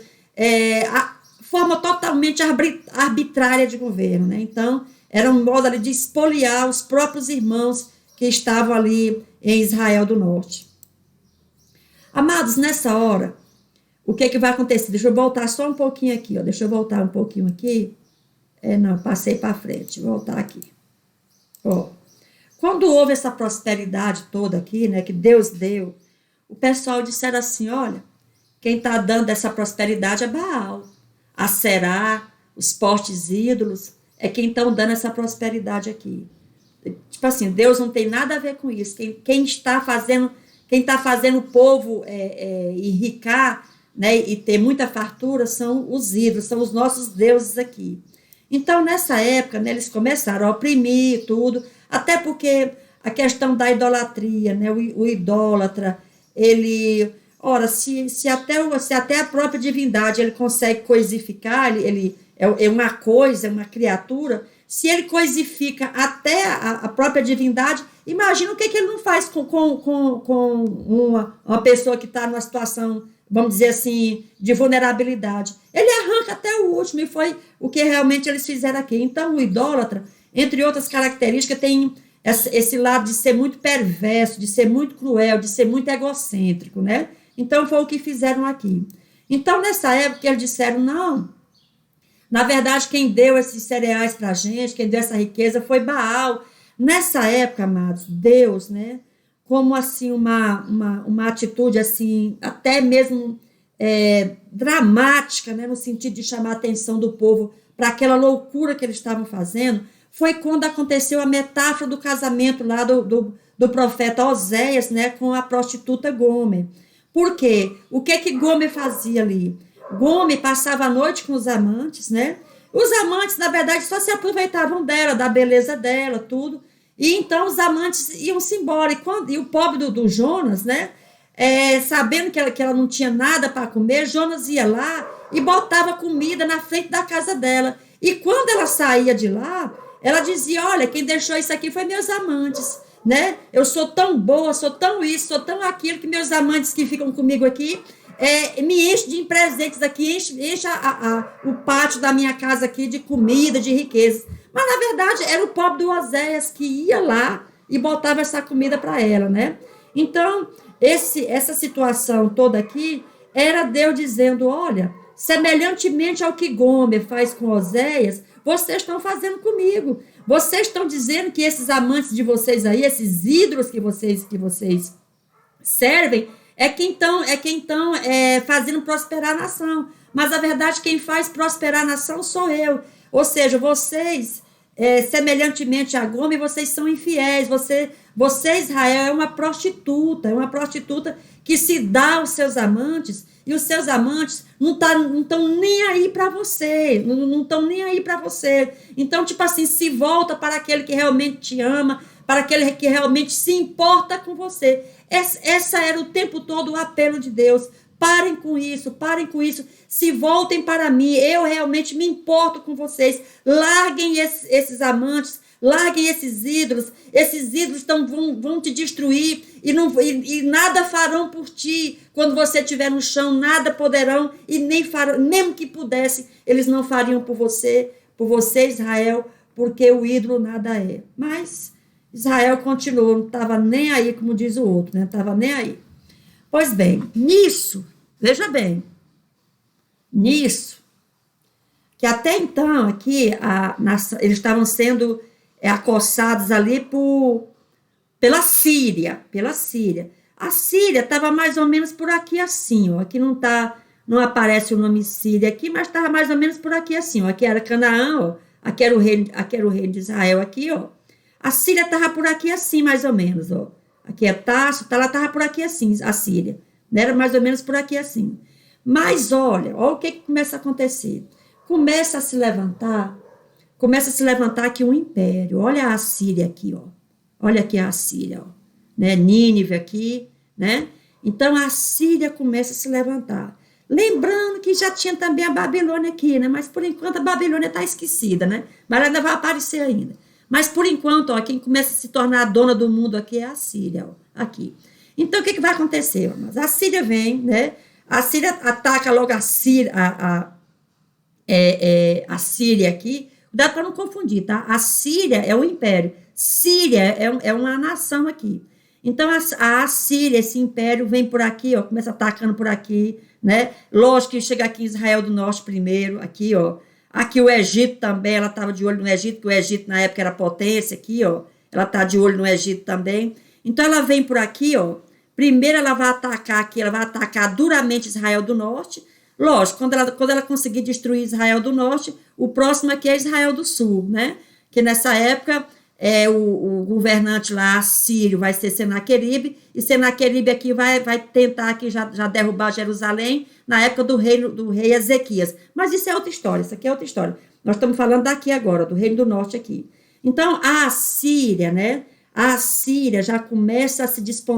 A: a forma totalmente arbitrária de governo, né? Então, Era um modo ali de espoliar os próprios irmãos que estavam ali em Israel do Norte. Amados, nessa hora, o que é que vai acontecer? Deixa eu voltar só um pouquinho aqui, ó. Deixa eu voltar um pouquinho aqui. Não, passei para frente. Vou voltar aqui. Ó. Quando houve essa prosperidade toda aqui, né, que Deus deu, o pessoal disseram assim, olha, quem está dando essa prosperidade é Baal, Aserá, os postes ídolos, é quem estão dando essa prosperidade aqui. Tipo assim, Deus não tem nada a ver com isso. Quem está fazendo o povo enricar, né, e ter muita fartura são os ídolos, são os nossos deuses aqui. Então, nessa época, né, eles começaram a oprimir tudo, até porque a questão da idolatria, né, o idólatra, ele, ora, se até a própria divindade ele consegue coisificar, ele é uma coisa, é uma criatura, se ele coisifica até a própria divindade, imagina o que ele não faz com uma pessoa que está numa situação, vamos dizer assim, de vulnerabilidade. Ele arranca até o último, e foi o que realmente eles fizeram aqui. Então, o idólatra, entre outras características, tem esse lado de ser muito perverso, de ser muito cruel, de ser muito egocêntrico, né? Então, foi o que fizeram aqui. Então, nessa época, eles disseram, não, na verdade, quem deu esses cereais para a gente, quem deu essa riqueza foi Baal. Nessa época, amados, Deus, né, como assim uma atitude assim, até mesmo dramática, né, no sentido de chamar a atenção do povo para aquela loucura que eles estavam fazendo, foi quando aconteceu a metáfora do casamento lá do profeta Oséias, né, com a prostituta Gomer. Por quê? O que Gomer fazia ali? Gomer passava a noite com os amantes, né? Os amantes, na verdade, só se aproveitavam dela, da beleza dela, tudo. E então os amantes iam-se embora. E o pobre do Jonas, né? Sabendo que ela não tinha nada para comer, Jonas ia lá e botava comida na frente da casa dela. E quando ela saía de lá, ela dizia, olha, quem deixou isso aqui foi meus amantes, né? Eu sou tão boa, sou tão isso, sou tão aquilo, que meus amantes que ficam comigo aqui me enche de presentes aqui, enche o pátio da minha casa aqui de comida, de riquezas. Mas, na verdade, era o pobre do Oséias que ia lá e botava essa comida para ela, né? Então, essa situação toda aqui era Deus dizendo, olha, semelhantemente ao que Gomer faz com Oséias, vocês estão fazendo comigo. Vocês estão dizendo que esses amantes de vocês aí, esses ídolos que vocês servem, é quem estão fazendo prosperar a nação. Mas, a verdade, quem faz prosperar a nação sou eu. Ou seja, vocês, semelhantemente a Gomer, vocês são infiéis. Você, Israel, é uma prostituta que se dá aos seus amantes, e os seus amantes não estão nem aí para você, não estão nem aí para você. Então, tipo assim, se volta para aquele que realmente te ama, para aquele que realmente se importa com você. Essa era o tempo todo o apelo de Deus. Parem com isso, se voltem para mim, eu realmente me importo com vocês. Larguem esses amantes, larguem esses ídolos vão te destruir e nada farão por ti. Quando você estiver no chão, nada poderão e nem farão, mesmo que pudessem, eles não fariam por você, Israel, porque o ídolo nada é. Mas Israel continuou, não estava nem aí, como diz o outro, né? Estava nem aí. Pois bem, veja bem, que até então aqui eles estavam sendo acossados ali pela Síria. A Síria estava mais ou menos por aqui assim, ó. Aqui não aparece o nome Síria aqui, mas estava mais ou menos por aqui assim, ó. Aqui era Canaã, ó. Aqui era o rei de Israel aqui, ó. A Síria estava por aqui assim, mais ou menos, ó. Aqui é Tarso, ela estava por aqui assim, a Síria. Era mais ou menos por aqui assim. Mas olha o que começa a acontecer. Começa a se levantar aqui um império. Olha a Síria aqui, ó. Olha aqui a Síria, ó. Né? Nínive aqui, né? Então a Síria começa a se levantar. Lembrando que já tinha também a Babilônia aqui, né? Mas por enquanto a Babilônia está esquecida, né? Mas ela ainda vai aparecer ainda. Mas por enquanto, ó, quem começa a se tornar a dona do mundo aqui é a Síria, ó, aqui. Então o que vai acontecer? A Síria vem, né? A Síria ataca logo a Síria aqui Cuidado para não confundir, tá? A Síria é o império. Síria é uma nação aqui. Então, a Assíria, esse império, vem por aqui, ó, começa atacando por aqui, né? Lógico que chega aqui em Israel do Norte primeiro, aqui, ó. Aqui o Egito também, ela estava de olho no Egito, porque o Egito na época era potência aqui, ó. Ela está de olho no Egito também. Então, ela vem por aqui, ó. Primeiro ela vai atacar aqui, ela vai atacar duramente Israel do Norte. Lógico, quando ela conseguir destruir Israel do Norte, o próximo aqui é Israel do Sul, né? Que nessa época o governante lá, sírio, vai ser Senaqueribe, e Senaqueribe aqui vai tentar aqui já derrubar Jerusalém na época do rei Ezequias. Mas isso é outra história, isso aqui é outra história. Nós estamos falando daqui agora, do Reino do Norte aqui. Então, a Síria, né? A Síria já começa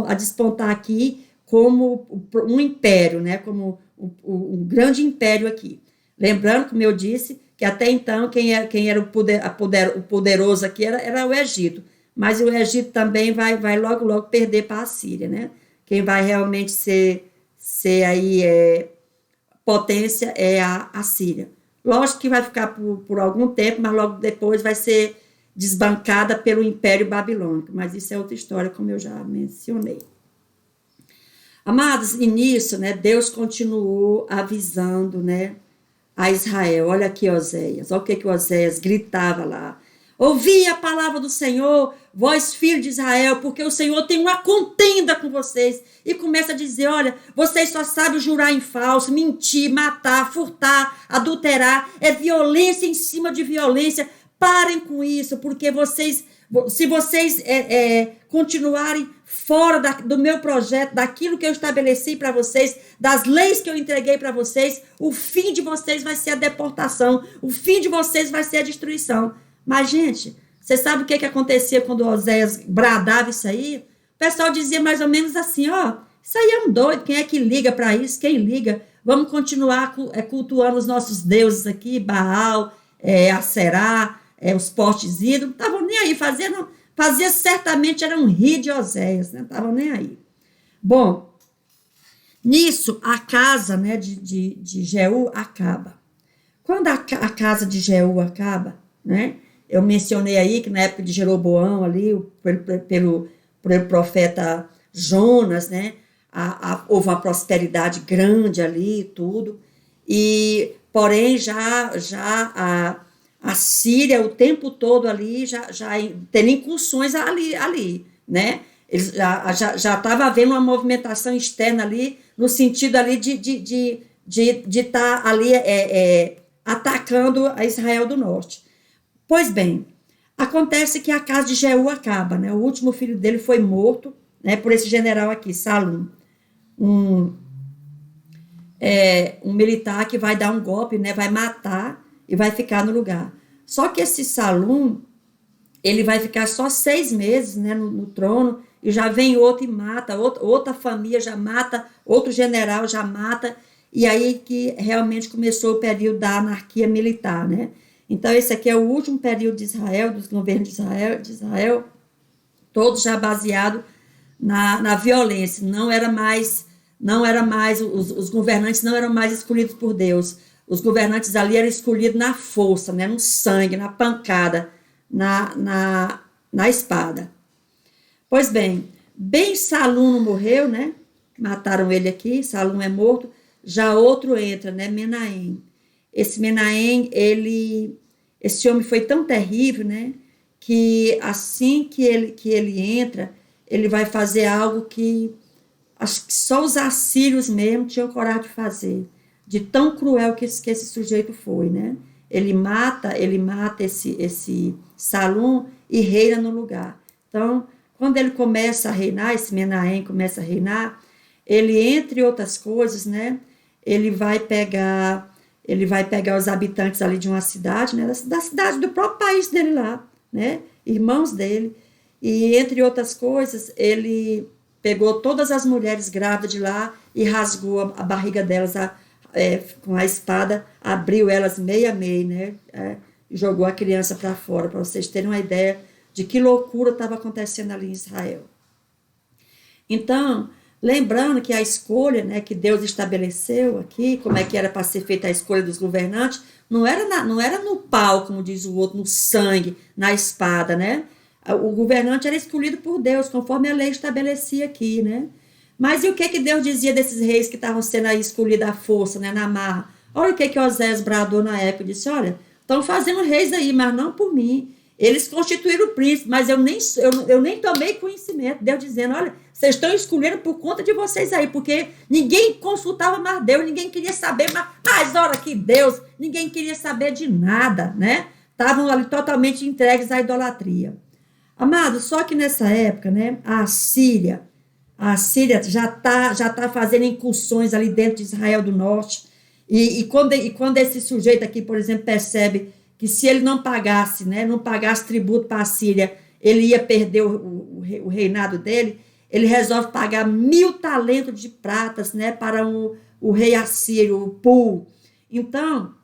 A: a despontar aqui como um império, né? Como um grande império aqui. Lembrando, como eu disse, que até então quem era o poderoso aqui era o Egito. Mas o Egito também vai logo perder para a Síria, né? Quem vai realmente ser aí potência é a Síria. Lógico que vai ficar por algum tempo, mas logo depois vai ser desbancada pelo Império Babilônico. Mas isso é outra história, como eu já mencionei. Amados, e nisso, né, Deus continuou avisando, né, a Israel. Olha aqui Oséias, olha o que Oséias gritava lá. Ouvi a palavra do Senhor, vós filhos de Israel, porque o Senhor tem uma contenda com vocês. E começa a dizer, olha, vocês só sabem jurar em falso, mentir, matar, furtar, adulterar, é violência em cima de violência. Parem com isso, porque se vocês continuarem fora do meu projeto, daquilo que eu estabeleci para vocês, das leis que eu entreguei para vocês, o fim de vocês vai ser a deportação, o fim de vocês vai ser a destruição. Mas, gente, você sabe o que acontecia quando Oséias bradava isso aí? O pessoal dizia mais ou menos assim, ó, isso aí é um doido, quem é que liga para isso? Quem liga? Vamos continuar cultuando os nossos deuses aqui, Baal, Aserá, os postes ídolos, não estavam nem aí, fazia certamente era um rir de Oséias, não estavam nem aí. Bom, nisso a casa, né, de Jeú acaba. Quando a casa de Jeú acaba, né, eu mencionei aí que na época de Jeroboão ali, pelo profeta Jonas, né, houve uma prosperidade grande ali e tudo, porém já a Síria, o tempo todo ali, já tendo incursões ali, né? Eles já estava havendo uma movimentação externa ali, no sentido ali de estar ali atacando a Israel do Norte. Pois bem, acontece que a casa de Jeú acaba, né? O último filho dele foi morto, né, por esse general aqui, Salum, um militar que vai dar um golpe, né, vai matar e vai ficar no lugar. Só que esse Salum, ele vai ficar só 6 meses, né, no trono, e já vem outro e mata, outra família já mata, outro general já mata, e aí que realmente começou o período da anarquia militar, né? Então, esse aqui é o último período de Israel, dos governos de Israel, todos já baseados na violência. Não era mais os governantes não eram mais escolhidos por Deus. Os governantes ali eram escolhidos na força, né, no sangue, na pancada, na espada. Pois bem, Salum morreu, né? Mataram ele aqui, Salum é morto. Já outro entra, né? Menahem. Esse Menahem, esse homem foi tão terrível, né? Que assim que ele entra, ele vai fazer algo que acho que só os assírios mesmo tinham coragem de fazer, de tão cruel que esse sujeito foi, né? Ele mata esse Salum e reina no lugar. Então, quando ele começa a reinar, esse Menahem começa a reinar, ele, entre outras coisas, né? Ele vai pegar os habitantes ali de uma cidade, né? Da cidade do próprio país dele lá, né? Irmãos dele. E, entre outras coisas, ele pegou todas as mulheres grávidas de lá e rasgou a barriga delas com a espada, abriu elas meio a meio, né? E jogou a criança para fora, para vocês terem uma ideia de que loucura estava acontecendo ali em Israel. Então, Lembrando que a escolha, né, que Deus estabeleceu aqui, como é que era para ser feita a escolha dos governantes, não era no pau, como diz o outro, no sangue, na espada, né? O governante era escolhido por Deus, conforme a lei estabelecia aqui, né? Mas e o que Deus dizia desses reis que estavam sendo aí escolhidos à força, né, na marra? Olha o que Osés bradou na época, disse, olha, estão fazendo reis aí, mas não por mim. Eles constituíram o príncipe, mas eu nem tomei conhecimento. Deus dizendo, olha, vocês estão escolhendo por conta de vocês aí, porque ninguém consultava mais Deus, ninguém queria saber mais hora que Deus, ninguém queria saber de nada, né? Estavam ali totalmente entregues à idolatria. Amado, só que nessa época, né, a Síria já tá fazendo incursões ali dentro de Israel do Norte, e quando esse sujeito aqui, por exemplo, percebe que se ele não pagasse, né, não pagasse tributo para a Síria, ele ia perder o reinado dele, ele resolve pagar 1.000 talentos de pratas, né, para o rei assírio, o Pul. Então,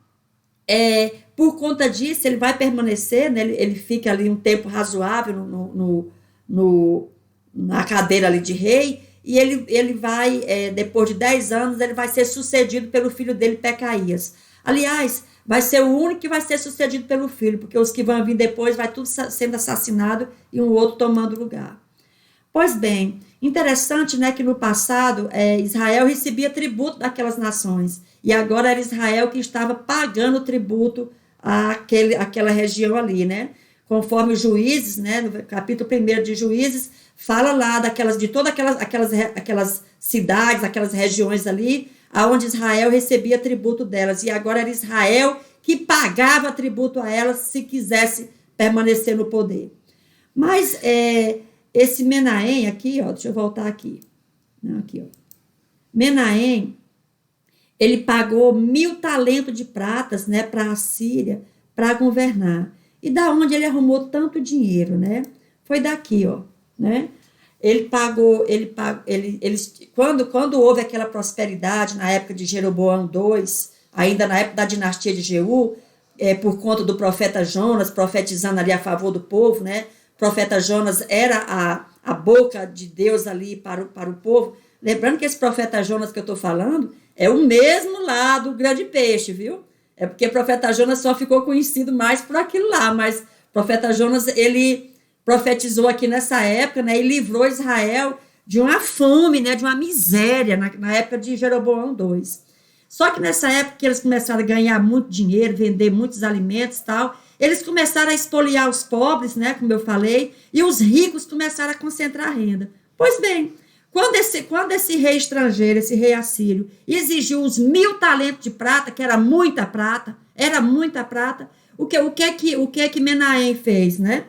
A: por conta disso, ele vai permanecer, né, ele fica ali um tempo razoável na cadeira ali de rei, e ele vai, depois de 10 anos, ele vai ser sucedido pelo filho dele, Pecaías. Aliás, vai ser o único que vai ser sucedido pelo filho, porque os que vão vir depois vai tudo sendo assassinado e um outro tomando lugar. Pois bem, interessante, né, que no passado Israel recebia tributo daquelas nações, e agora era Israel que estava pagando tributo àquela região ali, né? Conforme os Juízes, né, no capítulo 1 de Juízes, fala lá de todas aquelas cidades, aquelas regiões ali, aonde Israel recebia tributo delas, e agora era Israel que pagava tributo a elas se quisesse permanecer no poder. Mas esse Menahem aqui, ó, deixa eu voltar aqui. Não, aqui, ó. Menahem, ele pagou 1.000 talentos de pratas, né, para a Síria, para governar. E da onde ele arrumou tanto dinheiro, né? Foi daqui, ó, né? Quando houve aquela prosperidade na época de Jeroboão II, ainda na época da dinastia de Jeú, por conta do profeta Jonas, profetizando ali a favor do povo, né? O profeta Jonas era a boca de Deus ali para o povo. Lembrando que esse profeta Jonas que eu estou falando é o mesmo lá do grande peixe, viu? É porque o profeta Jonas só ficou conhecido mais por aquilo lá, mas o profeta Jonas, ele profetizou aqui nessa época, né, e livrou Israel de uma fome, né, de uma miséria, na época de Jeroboão II. Só que nessa época que eles começaram a ganhar muito dinheiro, vender muitos alimentos e tal, eles começaram a expoliar os pobres, né, como eu falei, e os ricos começaram a concentrar a renda. Pois bem, quando esse rei estrangeiro, esse rei assírio, exigiu os 1.000 talentos de prata, que era muita prata, o que é que Menahem fez, né?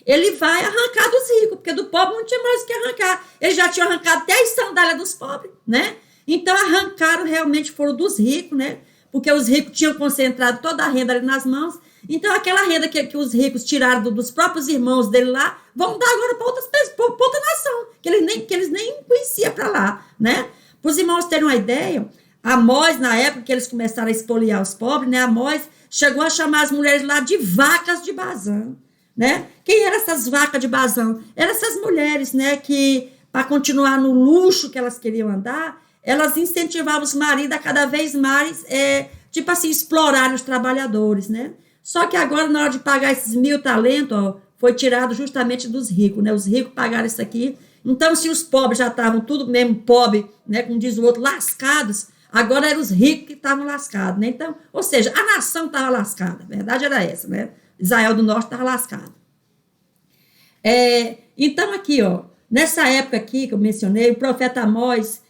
A: Ele vai arrancar dos ricos, porque do pobre não tinha mais o que arrancar. Eles já tinham arrancado até as sandálias dos pobres, né? Então, arrancaram, realmente foram dos ricos, né? Porque os ricos tinham concentrado toda a renda ali nas mãos. Então, aquela renda que os ricos tiraram dos próprios irmãos dele lá, vão dar agora para outras pessoas, para outra nação, que eles nem conheciam para lá, né? Para os irmãos terem uma ideia, Amós, na época que eles começaram a expoliar os pobres, né? Amós chegou a chamar as mulheres lá de vacas de Bazã, né? Quem eram essas vacas de Bazã? Eram essas mulheres, né, que, para continuar no luxo que elas queriam andar, elas incentivavam os maridos a cada vez mais, tipo assim, explorarem os trabalhadores, né? Só que agora, na hora de pagar esses 1.000 talentos, ó, foi tirado justamente dos ricos, né? Os ricos pagaram isso aqui. Então, se os pobres já estavam tudo mesmo pobre, né, como diz o outro, lascados, agora eram os ricos que estavam lascados, né? Então, ou seja, a nação estava lascada, a verdade era essa, né? Israel do Norte estava lascado. Então, aqui, ó, nessa época aqui que eu mencionei, o profeta Amós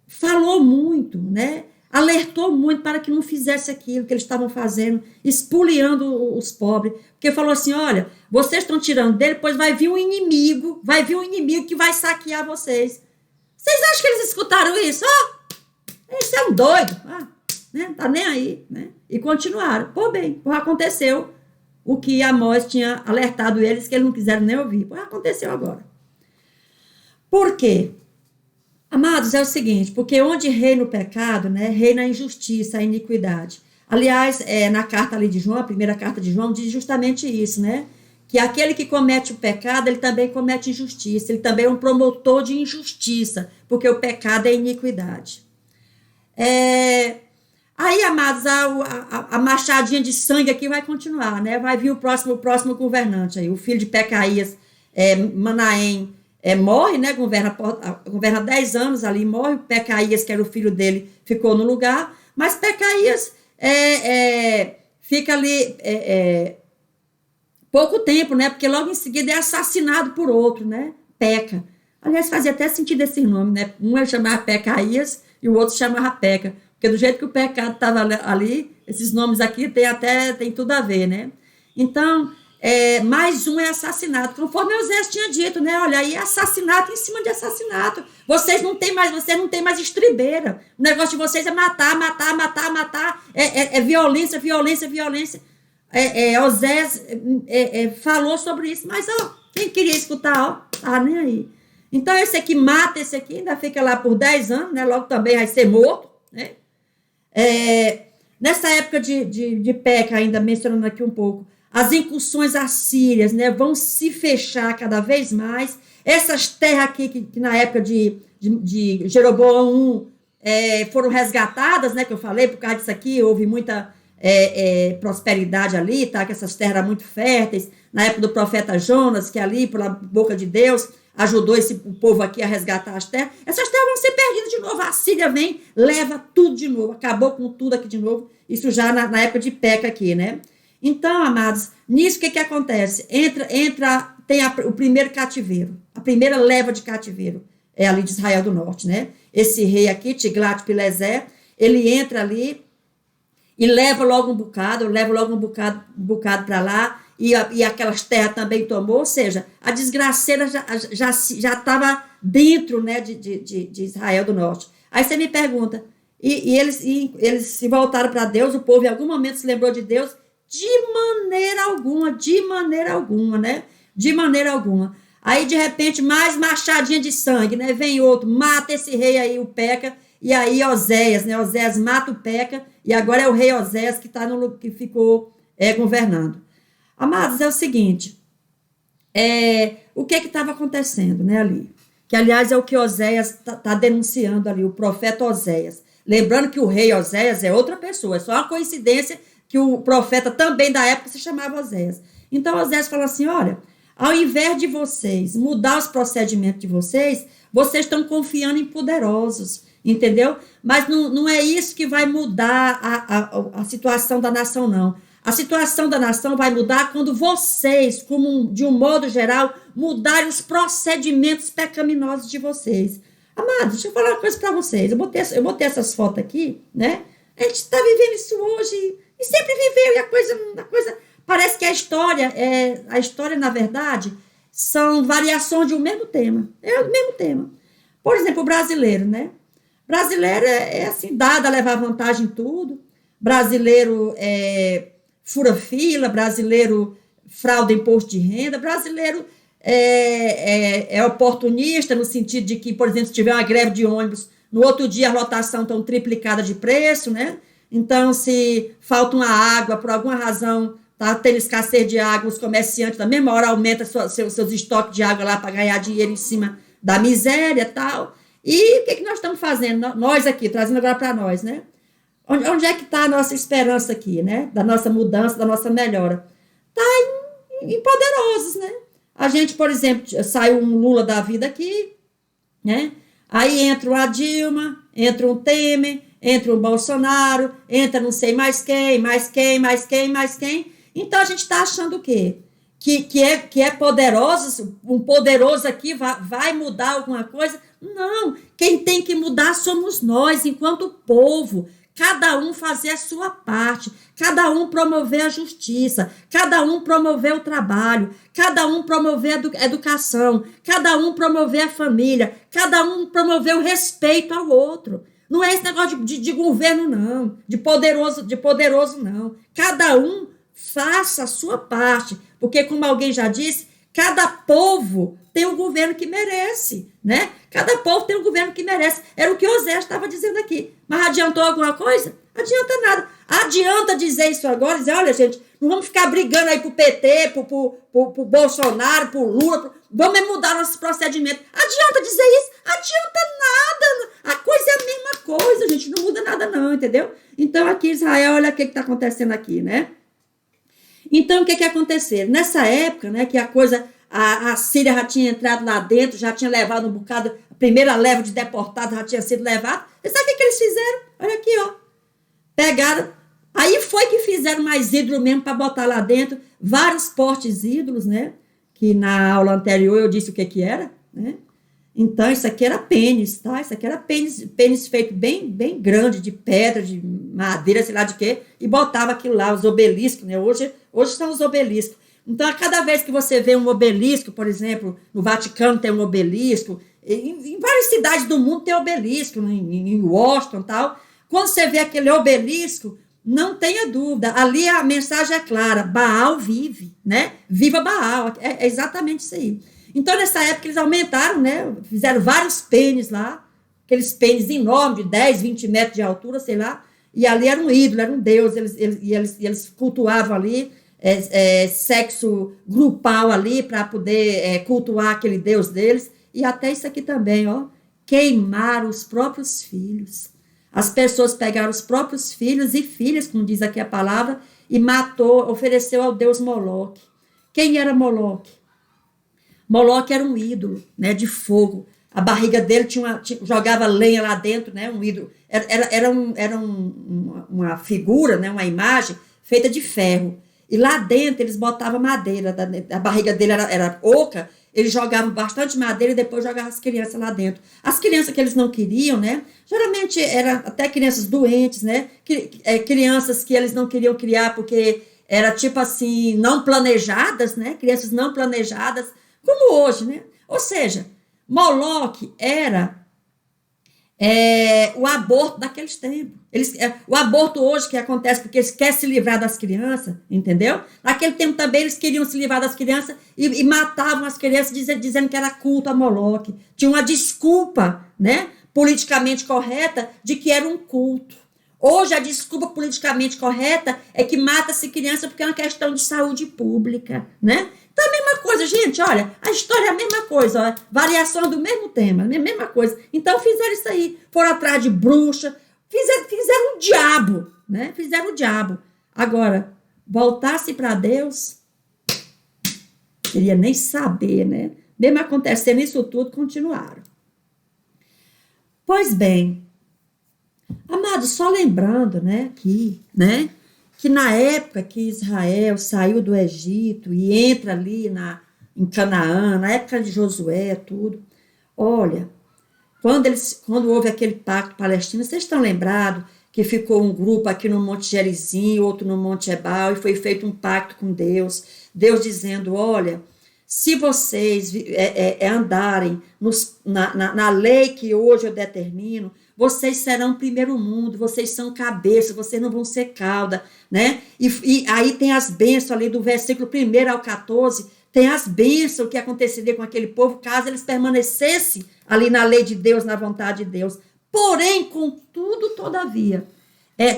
A: falou muito, né? Alertou muito para que não fizesse aquilo que eles estavam fazendo, espoliando os pobres, porque falou assim, olha, vocês estão tirando dele, pois vai vir um inimigo que vai saquear vocês. Vocês acham que eles escutaram isso? Eles são doidos, né? Tá nem aí, né? E continuaram. Aconteceu o que Amós tinha alertado eles, que eles não quiseram nem ouvir. Aconteceu agora. Por quê? Amados, é o seguinte, porque onde reina o pecado, né, reina a injustiça, a iniquidade. Aliás, na carta ali de João, a primeira carta de João, diz justamente isso, né? que aquele que comete o pecado, ele também comete injustiça, ele também é um promotor de injustiça, porque o pecado é iniquidade. Aí, amados, a machadinha de sangue aqui vai continuar, né? Vai vir o próximo governante aí, o filho de Pecaías, Manaém, morre, né? Governa 10 anos ali, morre. Pecaías, que era o filho dele, ficou no lugar, mas Pecaías fica ali pouco tempo, né? Porque logo em seguida é assassinado por outro, né? Peca. Aliás, fazia até sentido esse nome, né? Um é chamar Pecaías e o outro chamava Peca. Porque do jeito que o pecado estava ali, esses nomes aqui tem tudo a ver, né? Então, mais um é assassinato. Conforme Osés tinha dito, né? Olha, aí é assassinato em cima de assassinato. Vocês não têm mais estribeira. O negócio de vocês é matar. É violência. Osés falou sobre isso, mas quem queria escutar, tá nem aí. Então, esse aqui mata esse aqui, ainda fica lá por 10 anos, né? Logo também vai ser morto, né? Nessa época de Peca, ainda mencionando aqui um pouco, as incursões assírias, né, vão se fechar cada vez mais. Essas terras aqui, que na época de Jeroboão I foram resgatadas, né, que eu falei, por causa disso aqui, houve muita prosperidade ali, tá, que essas terras eram muito férteis. Na época do profeta Jonas, que ali, pela boca de Deus, ajudou o povo aqui a resgatar as terras. Essas terras vão ser perdidas de novo. A Síria vem, leva tudo de novo, acabou com tudo aqui de novo. Isso já na época de Peca aqui, né? Então, amados, nisso o que acontece? Tem o primeiro cativeiro, a primeira leva de cativeiro, ali de Israel do Norte, né? Esse rei aqui, Tiglat-Pileser, ele entra ali e leva logo um bocado para lá, e aquelas terras também tomou, ou seja, a desgraceira já estava dentro, né, de Israel do Norte. Aí você me pergunta, e eles se voltaram para Deus, o povo em algum momento se lembrou de Deus? De maneira alguma, né? De maneira alguma. Aí, de repente, mais machadinha de sangue, né? Vem outro, mata esse rei aí, o Peca, e aí Oséias, né? Oséias mata o Peca, e agora é o rei Oséias que ficou governando. Amados, é o seguinte, o que estava acontecendo, né, ali? Que, aliás, é o que Oséias está denunciando ali, o profeta Oséias. Lembrando que o rei Oséias é outra pessoa, é só uma coincidência que o profeta também da época se chamava Oséias. Então, Oséias fala assim, olha, ao invés de vocês mudar os procedimentos de vocês estão confiando em poderosos, entendeu? Mas não é isso que vai mudar a situação da nação, não. A situação da nação vai mudar quando vocês, de um modo geral, mudarem os procedimentos pecaminosos de vocês. Amados, deixa eu falar uma coisa para vocês. Eu botei essas fotos aqui, né? A gente está vivendo isso hoje e sempre viveu, e a coisa parece que a história, na verdade, são variações de um mesmo tema. É o mesmo tema. Por exemplo, o brasileiro, né? Brasileiro é assim, dado a levar vantagem em tudo. Brasileiro fura fila, brasileiro frauda imposto de renda, brasileiro é oportunista no sentido de que, por exemplo, se tiver uma greve de ônibus, no outro dia a lotação está triplicada de preço, né? Então, se falta uma água, por alguma razão, tá tendo escassez de água, os comerciantes, na mesma hora, aumentam seus estoques de água lá para ganhar dinheiro em cima da miséria e tal. E o que nós estamos fazendo? Nós aqui, trazendo agora para nós, né? Onde é que está a nossa esperança aqui, né? Da nossa mudança, da nossa melhora? Está em poderosos, né? A gente, por exemplo, saiu um Lula da vida aqui, né? Aí entra uma Dilma, entra um Temer, entra um Bolsonaro, entra não sei mais quem. Então, a gente está achando o quê? Que é poderoso, um poderoso aqui vai mudar alguma coisa? Não, quem tem que mudar somos nós, enquanto povo. Cada um fazer a sua parte, cada um promover a justiça, cada um promover o trabalho, cada um promover a educação, cada um promover a família, cada um promover o respeito ao outro. Não é esse negócio de governo, não, de poderoso, não. Cada um faça a sua parte, porque, como alguém já disse, cada povo tem um governo que merece, né? Cada povo tem um governo que merece. Era o que Oséias estava dizendo aqui. Mas adiantou alguma coisa? Adianta nada. Adianta dizer isso agora, dizer, olha, gente, Não vamos ficar brigando aí pro PT, pro Bolsonaro, pro Lula. Vamos mudar nossos procedimentos. Adianta dizer isso? Adianta nada. A coisa é a mesma coisa, gente. Não muda nada não, entendeu? Então, aqui Israel, olha o que está acontecendo aqui, né? Então, o que aconteceu? Nessa época, né, que a Síria já tinha entrado lá dentro, já tinha levado um bocado, a primeira leva de deportados já tinha sido levada. E sabe o que eles fizeram? Olha aqui, ó. Pegaram, aí foi que fizeram mais ídolo mesmo para botar lá dentro, vários portes ídolos, né? Que na aula anterior eu disse o que era, né? Então, isso aqui era pênis, tá? Isso aqui era pênis feito bem, bem grande, de pedra, de madeira, sei lá de quê, e botava aquilo lá, os obeliscos, né? Hoje são os obeliscos. Então, a cada vez que você vê um obelisco, por exemplo, no Vaticano tem um obelisco, em várias cidades do mundo tem obelisco, em Washington e tal. Quando você vê aquele obelisco, não tenha dúvida, ali a mensagem é clara, Baal vive, né? Viva Baal, é exatamente isso aí. Então, nessa época, eles aumentaram, né? Fizeram vários pênis lá, aqueles pênis enormes, de 10, 20 metros de altura, sei lá, e ali era um ídolo, era um deus, eles cultuavam ali, sexo grupal ali, para poder cultuar aquele deus deles, e até isso aqui também, ó, queimaram os próprios filhos. As pessoas pegaram os próprios filhos e filhas, como diz aqui a palavra, e ofereceu ao deus Moloque. Quem era Moloque? Moloque era um ídolo, né, de fogo. A barriga dele jogava lenha lá dentro, né, um ídolo. Era uma figura, né, uma imagem feita de ferro. E lá dentro eles botavam madeira, a barriga dele era oca, eles jogavam bastante madeira e depois jogavam as crianças lá dentro. As crianças que eles não queriam, né, geralmente eram até crianças doentes, né, crianças que eles não queriam criar porque era tipo assim, não planejadas, né, crianças não planejadas, como hoje, né? Ou seja, Moloque era o aborto daqueles tempos. O aborto hoje que acontece porque eles querem se livrar das crianças, entendeu? Naquele tempo também eles queriam se livrar das crianças e matavam as crianças dizendo que era culto a Moloque. Tinha uma desculpa, né, politicamente correta de que era um culto. Hoje a desculpa politicamente correta é que mata-se criança porque é uma questão de saúde pública, né? Então a mesma coisa, gente, olha, a história é a mesma coisa, ó, variação do mesmo tema, a mesma coisa. Então fizeram isso aí, foram atrás de bruxa, fizeram o diabo, né? Fizeram o diabo. Agora, voltasse para Deus, queria nem saber, né? Mesmo acontecendo isso tudo, continuaram. Pois bem, amados, só lembrando, né, que na época que Israel saiu do Egito e entra ali em Canaã, na época de Josué, tudo, olha, quando houve aquele pacto palestino, vocês estão lembrados que ficou um grupo aqui no Monte Gerizim, outro no Monte Ebal, e foi feito um pacto com Deus, Deus dizendo, olha, se vocês andarem na lei que hoje eu determino, vocês serão primeiro mundo, vocês são cabeça, vocês não vão ser cauda, né? E aí tem as bênçãos ali do versículo 1 ao 14, tem as bênçãos que aconteceria com aquele povo, caso eles permanecessem ali na lei de Deus, na vontade de Deus. Porém, contudo, todavia,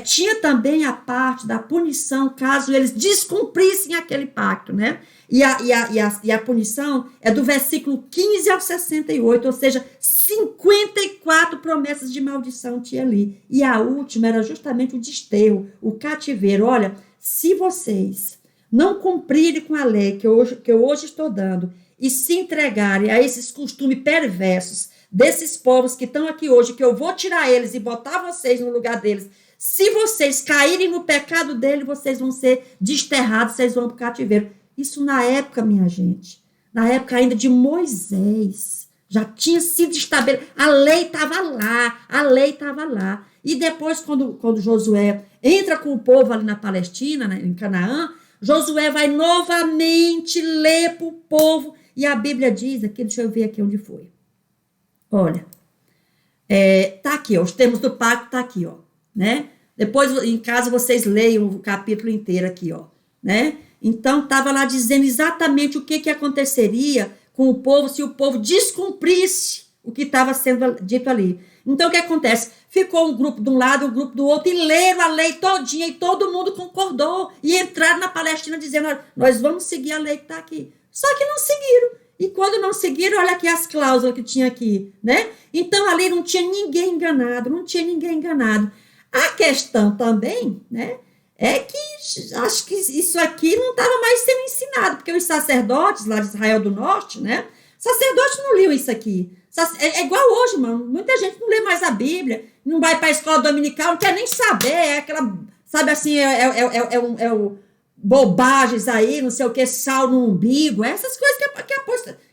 A: tinha também a parte da punição, caso eles descumprissem aquele pacto, né? E a punição é do versículo 15 ao 68, ou seja, 54 promessas de maldição tinha ali. E a última era justamente o desterro, o cativeiro. Olha, se vocês não cumprirem com a lei que eu hoje estou dando e se entregarem a esses costumes perversos desses povos que estão aqui hoje, que eu vou tirar eles e botar vocês no lugar deles, se vocês caírem no pecado dele, vocês vão ser desterrados, vocês vão para o cativeiro. Isso na época, minha gente, na época ainda de Moisés, já tinha sido estabelecido, a lei estava lá. E depois, quando Josué entra com o povo ali na Palestina, né, em Canaã, Josué vai novamente ler para o povo, e a Bíblia diz aqui, deixa eu ver aqui onde foi. Olha, tá aqui, ó, os termos do pacto tá aqui, ó, né? Depois, em casa, vocês leiam o capítulo inteiro aqui, ó, né? Então, estava lá dizendo exatamente o que aconteceria com o povo se o povo descumprisse o que estava sendo dito ali. Então, o que acontece? Ficou um grupo de um lado, um grupo do outro, e leram a lei todinha, e todo mundo concordou, e entraram na Palestina dizendo, nós vamos seguir a lei que está aqui. Só que não seguiram. E quando não seguiram, olha aqui as cláusulas que tinha aqui, né? Então, ali não tinha ninguém enganado, não tinha ninguém enganado. A questão também, né, é que acho que isso aqui não estava mais sendo ensinado, porque os sacerdotes lá de Israel do Norte, né, sacerdotes não liam isso aqui. É igual hoje, mano. Muita gente não lê mais a Bíblia, não vai para a escola dominical, não quer nem saber, é aquela, sabe assim, bobagens aí, não sei o que, sal no umbigo, essas coisas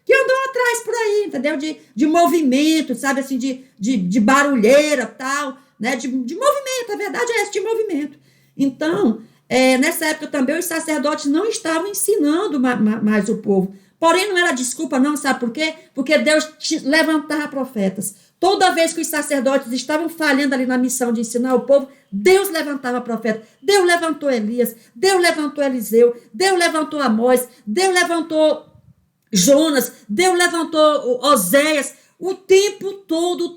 A: que andam atrás por aí, entendeu? De movimento, sabe assim, de barulheira, tal, né? De movimento, a verdade é essa, de movimento. Então, nessa época também os sacerdotes não estavam ensinando mais o povo. Porém, não era desculpa não, sabe por quê? Porque Deus levantava profetas. Toda vez que os sacerdotes estavam falhando ali na missão de ensinar o povo, Deus levantava profeta. Deus levantou Elias, Deus levantou Eliseu, Deus levantou Amós, Deus levantou Jonas, Deus levantou Oséias. O tempo todo,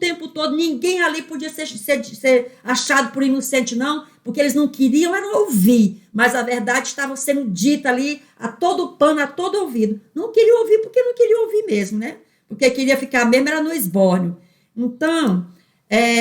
A: ninguém ali podia ser achado por inocente, não, porque eles não queriam era ouvir, mas a verdade estava sendo dita ali a todo pano, a todo ouvido. Não queria ouvir porque não queria ouvir mesmo, né? Porque queria ficar mesmo era no esbórnio. Então,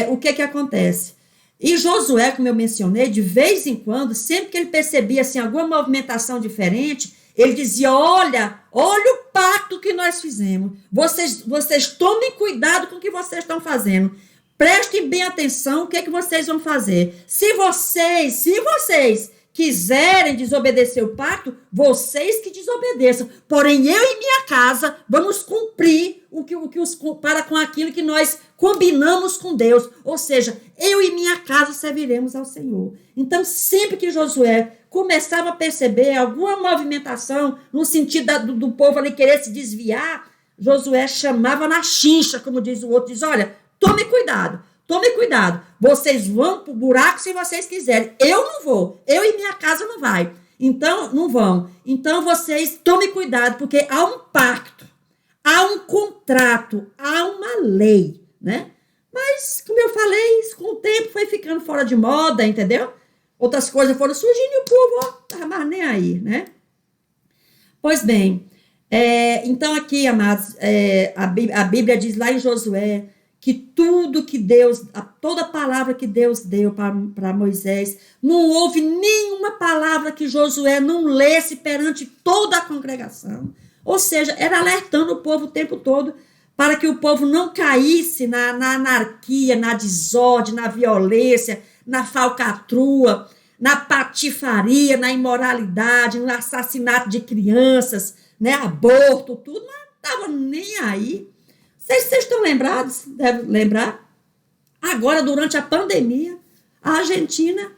A: o que acontece? E Josué, como eu mencionei, de vez em quando, sempre que ele percebia assim, alguma movimentação diferente, ele dizia, olha o pacto que nós fizemos. Vocês tomem cuidado com o que vocês estão fazendo. Prestem bem atenção o que vocês vão fazer. Se vocês quiserem desobedecer o pacto, vocês que desobedeçam. Porém, eu e minha casa vamos cumprir para com aquilo que nós combinamos com Deus. Ou seja, eu e minha casa serviremos ao Senhor. Então, sempre que Josué começava a perceber alguma movimentação no sentido do povo ali querer se desviar, Josué chamava na chincha, como diz o outro, diz, olha, tome cuidado, vocês vão para o buraco se vocês quiserem, eu não vou, eu e minha casa não vai, então não vão, então vocês tomem cuidado, porque há um pacto, há um contrato, há uma lei, né? Mas, como eu falei, isso com o tempo foi ficando fora de moda, entendeu? Outras coisas foram surgindo e o povo estava mais nem aí, né? Pois bem, então aqui, amados, a Bíblia diz lá em Josué que tudo que Deus, toda palavra que Deus deu para Moisés, não houve nenhuma palavra que Josué não lesse perante toda a congregação. Ou seja, era alertando o povo o tempo todo para que o povo não caísse na anarquia, na desordem, na violência, na falcatrua, na patifaria, na imoralidade, no assassinato de crianças, né, aborto, tudo, mas não estava nem aí. Vocês estão lembrados? Devem lembrar. Agora, durante a pandemia, a Argentina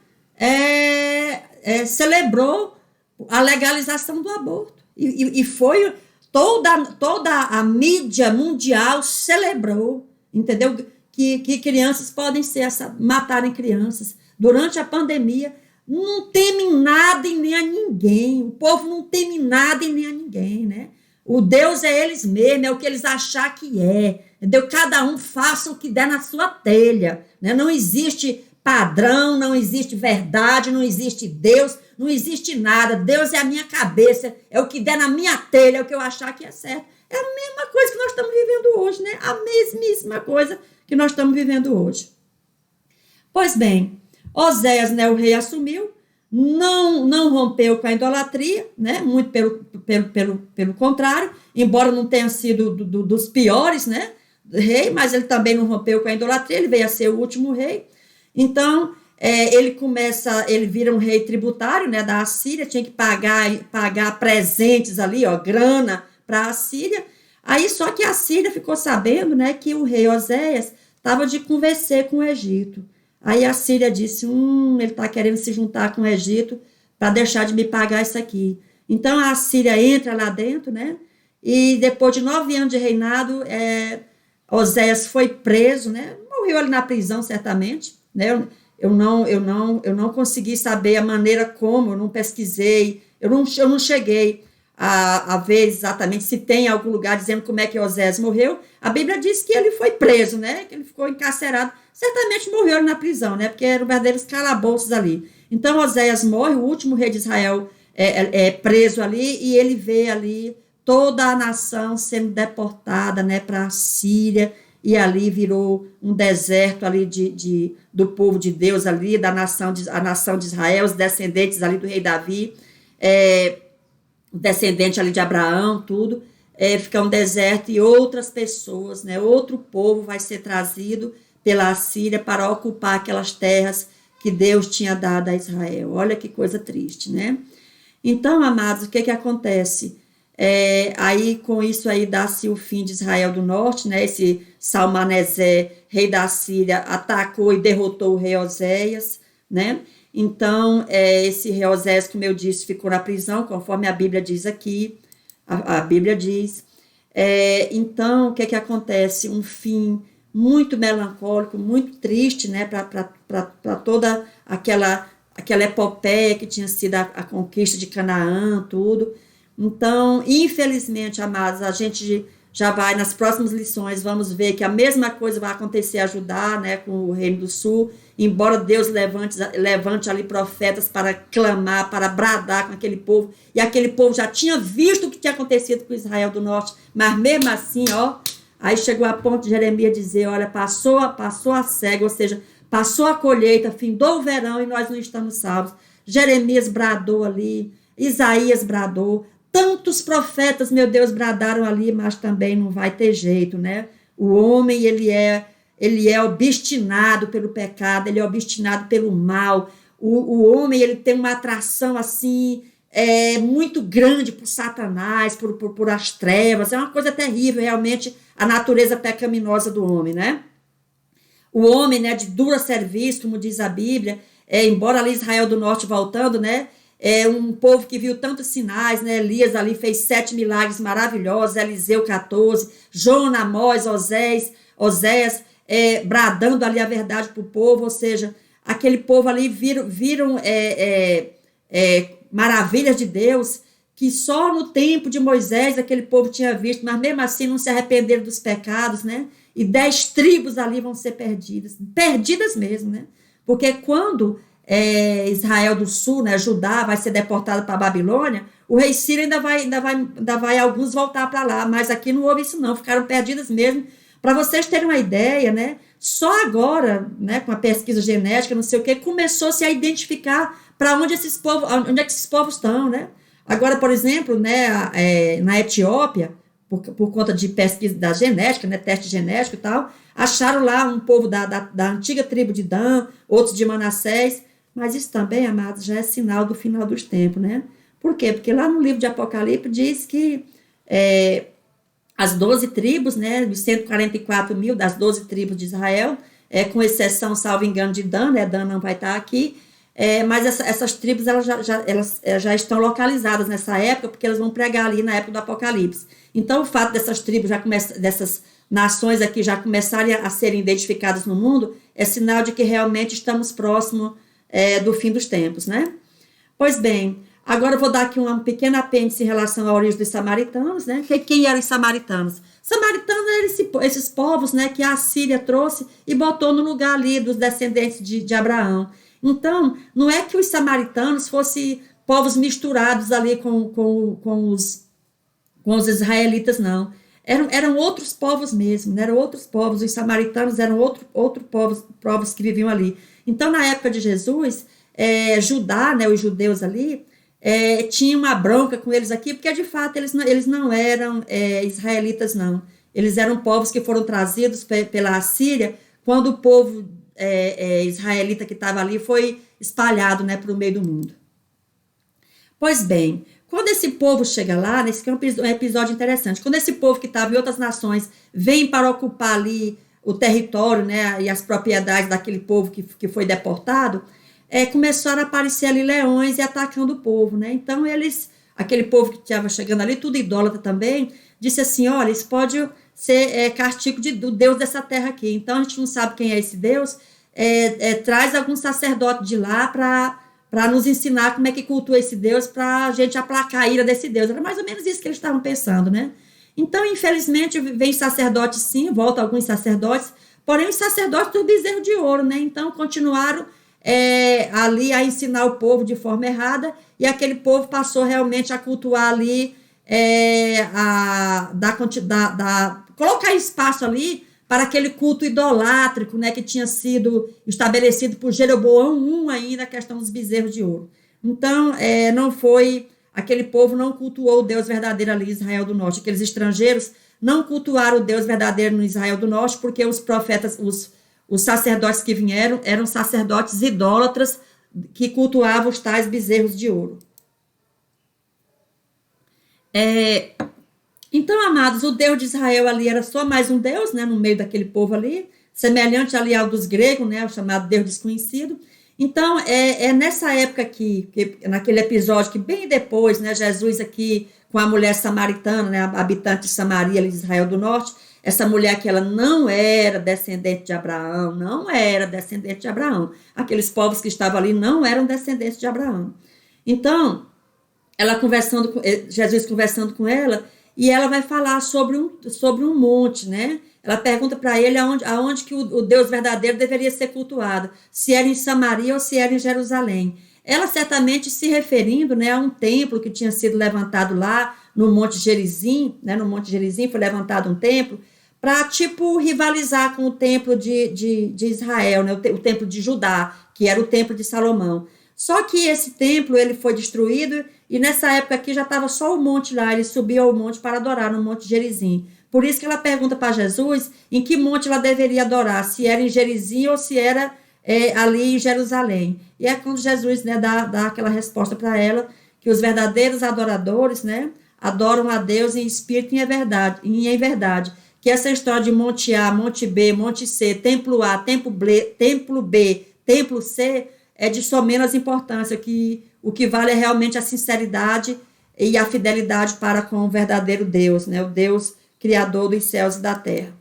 A: celebrou a legalização do aborto. E foi toda a mídia mundial celebrou, entendeu? Que crianças podem matarem crianças. Durante a pandemia, não teme nada e nem a ninguém. O povo não teme nada e nem a ninguém, né? O Deus é eles mesmos, é o que eles achar que é. Entendeu? Cada um faça o que der na sua telha. Né? Não existe padrão, não existe verdade, não existe Deus, não existe nada. Deus é a minha cabeça, é o que der na minha telha, é o que eu achar que é certo. É a mesma coisa que nós estamos vivendo hoje, né? A mesmíssima coisa que nós estamos vivendo hoje. Pois bem, Oséias, né, o rei assumiu, não rompeu com a idolatria, né? Muito pelo contrário, embora não tenha sido dos piores, né, rei, mas ele também não rompeu com a idolatria, ele veio a ser o último rei. Então, ele vira um rei tributário, né, da Assíria, tinha que pagar presentes ali, ó, grana para a Assíria. Aí, só que a Assíria ficou sabendo, né, que o rei Oséias estava de conversar com o Egito. Aí a Síria disse, ele está querendo se juntar com o Egito para deixar de me pagar isso aqui. Então a Síria entra lá dentro, né? E depois de 9 anos de reinado, Oséias foi preso, né? Morreu ali na prisão, certamente, né? Eu não consegui saber a maneira como, eu não pesquisei, eu não cheguei a ver exatamente se tem algum lugar dizendo como é que Oséias morreu. A Bíblia diz que ele foi preso, né? Que ele ficou encarcerado. Certamente morreu na prisão, né? Porque eram verdadeiros calabouços ali. Então Oséias morre, o último rei de Israel é preso ali, e ele vê ali toda a nação sendo deportada, né, para a Síria, e ali virou um deserto ali do povo de Deus ali, a nação de Israel, os descendentes ali do rei Davi, o descendente ali de Abraão, tudo, fica um deserto, e outras pessoas, né, outro povo vai ser trazido pela Síria para ocupar aquelas terras que Deus tinha dado a Israel. Olha que coisa triste, né? Então, amados, o que acontece? Aí, com isso aí, dá-se o fim de Israel do Norte, né? Esse Salmanezé, rei da Síria, atacou e derrotou o rei Oséias, né? Então, esse rei Oséias, como eu disse, ficou na prisão, conforme a Bíblia diz aqui, a Bíblia diz. Então, o que acontece? Um fim muito melancólico, muito triste, né? Para toda aquela epopeia que tinha sido a conquista de Canaã, tudo. Então, infelizmente, amados, a gente já vai, nas próximas lições, vamos ver que a mesma coisa vai acontecer a Judá, né, com o Reino do Sul, embora Deus levante ali profetas para clamar, para bradar com aquele povo, e aquele povo já tinha visto o que tinha acontecido com Israel do Norte, mas mesmo assim, aí chegou a ponto de Jeremias dizer, olha, passou a cega, ou seja, passou a colheita, findou o verão e nós não estamos salvos. Jeremias bradou ali, Isaías bradou, tantos profetas, meu Deus, bradaram ali, mas também não vai ter jeito, né? O homem, ele é obstinado pelo pecado, ele é obstinado pelo mal. O homem, ele tem uma atração, assim, muito grande por Satanás, por as trevas. É uma coisa terrível, realmente, a natureza pecaminosa do homem, né? O homem, né, de dura serviço, como diz a Bíblia, embora ali Israel do Norte voltando, né, um povo que viu tantos sinais, né, Elias ali fez 7 milagres maravilhosos, Eliseu 14, Jonas, Amós, Oséias, bradando ali a verdade para o povo, ou seja, aquele povo ali viram maravilhas de Deus, que só no tempo de Moisés aquele povo tinha visto, mas mesmo assim não se arrependeram dos pecados, né? E 10 tribos ali vão ser perdidas mesmo, né? Porque quando Israel do Sul, né, Judá, vai ser deportado para a Babilônia, o rei Sírio ainda vai alguns voltar para lá, mas aqui não houve isso não, ficaram perdidas mesmo. Para vocês terem uma ideia, né? Só agora, né, com a pesquisa genética, não sei o que, começou-se a identificar para onde é que esses povos estão, né? Agora, por exemplo, né, na Etiópia, por conta de pesquisa da genética, né, teste genético e tal, acharam lá um povo da antiga tribo de Dan, outros de Manassés, mas isso também, amados, já é sinal do final dos tempos, né? Por quê? Porque lá no livro de Apocalipse diz que as 12 tribos, né, os 144 mil das 12 tribos de Israel, com exceção, salvo engano, de Dan, né, Dan não vai estar aqui, mas essas tribos elas já estão localizadas nessa época, porque elas vão pregar ali na época do Apocalipse. Então, o fato dessas tribos, dessas nações aqui já começarem a serem identificadas no mundo, é sinal de que realmente estamos próximos do fim dos tempos, né? Pois bem, agora eu vou dar aqui um pequeno apêndice em relação à origem dos samaritanos, né? Quem eram os samaritanos? Samaritanos eram esses povos, né, que a Síria trouxe e botou no lugar ali dos descendentes de Abraão. Então, não é que os samaritanos fossem povos misturados ali com os israelitas, não. Eram outros povos mesmo, né? Eram outros povos. Os samaritanos eram outros povos que viviam ali. Então, na época de Jesus, Judá, né, os judeus ali, tinham uma bronca com eles aqui, porque de fato eles não eram israelitas, não. Eles eram povos que foram trazidos pela Assíria quando o povo israelita que estava ali foi espalhado, né, para o meio do mundo. Pois bem, quando esse povo chega lá, esse aqui é um episódio interessante, quando esse povo que estava em outras nações vem para ocupar ali o território, né, e as propriedades daquele povo que foi deportado, começaram a aparecer ali leões e atacando o povo, né? Então aquele povo que estava chegando ali, tudo idólatra também, disse assim, olha, isso pode ser castigo do Deus dessa terra aqui. Então a gente não sabe quem é esse Deus, traz algum sacerdote de lá nos ensinar como é que cultua esse Deus, para a gente aplacar a ira desse Deus. Era mais ou menos isso que eles estavam pensando, né? Então, infelizmente, vem sacerdotes sim, volta alguns sacerdotes, porém os sacerdotes do bezerro de ouro, né? Então, continuaram ali a ensinar o povo de forma errada, e aquele povo passou realmente a cultuar ali, colocar espaço ali para aquele culto idolátrico, né, que tinha sido estabelecido por Jeroboão I aí na questão dos bezerros de ouro. Então, não foi, aquele povo não cultuou o Deus verdadeiro ali em Israel do Norte, aqueles estrangeiros não cultuaram o Deus verdadeiro no Israel do Norte, porque os profetas, os sacerdotes que vieram eram sacerdotes idólatras que cultuavam os tais bezerros de ouro. Então, amados, o Deus de Israel ali era só mais um Deus, né, no meio daquele povo ali, semelhante ali ao dos gregos, né, o chamado Deus desconhecido. Então, nessa época aqui, naquele episódio que bem depois, né, Jesus aqui com a mulher samaritana, né, habitante de Samaria, ali de Israel do Norte, essa mulher que ela não era descendente de Abraão, não era descendente de Abraão. Aqueles povos que estavam ali não eram descendentes de Abraão. Então, Jesus conversando com ela, e ela vai falar sobre um monte, né? Ela pergunta para ele aonde que o Deus verdadeiro deveria ser cultuado, se era em Samaria ou se era em Jerusalém. Ela certamente se referindo, né, a um templo que tinha sido levantado lá no Monte Gerizim, né? No Monte Gerizim foi levantado um templo para, tipo, rivalizar com o templo de Israel, né? O templo de Judá, que era o templo de Salomão. Só que esse templo ele foi destruído, e nessa época aqui já estava só o monte lá, ele subiu ao monte para adorar, no Monte Gerizim. Por isso que ela pergunta para Jesus em que monte ela deveria adorar, se era em Gerizim ou se era ali em Jerusalém. E é quando Jesus, né, dá aquela resposta para ela, que os verdadeiros adoradores, né, adoram a Deus em espírito e em verdade. Que essa história de Monte A, Monte B, Monte C, Templo A, Templo B, Templo C, é de só menos importância, que o que vale é realmente a sinceridade e a fidelidade para com o verdadeiro Deus, né? O Deus criador dos céus e da terra.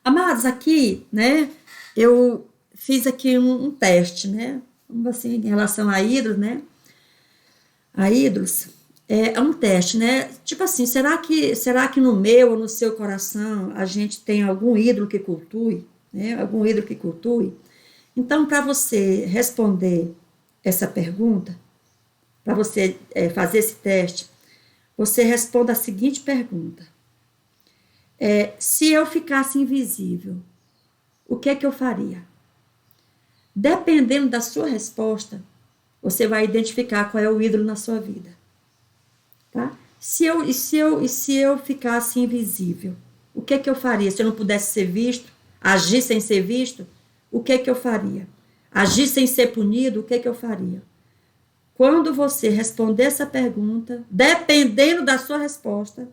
A: Amados, aqui, né, eu fiz aqui um teste, né? Vamos assim, em relação a ídolos, né? A ídolos, é um teste, né? Tipo assim, será que no meu ou no seu coração a gente tem algum ídolo que cultue, né? Algum ídolo que cultue? Então, para você responder essa pergunta, para você fazer esse teste, você responda a seguinte pergunta. Se eu ficasse invisível, o que é que eu faria? Dependendo da sua resposta, você vai identificar qual é o ídolo na sua vida. Tá? Se eu ficasse invisível, o que é que eu faria? Se eu não pudesse ser visto, agir sem ser visto, o que é que eu faria? Agir sem ser punido, o que é que eu faria? Quando você responder essa pergunta, dependendo da sua resposta,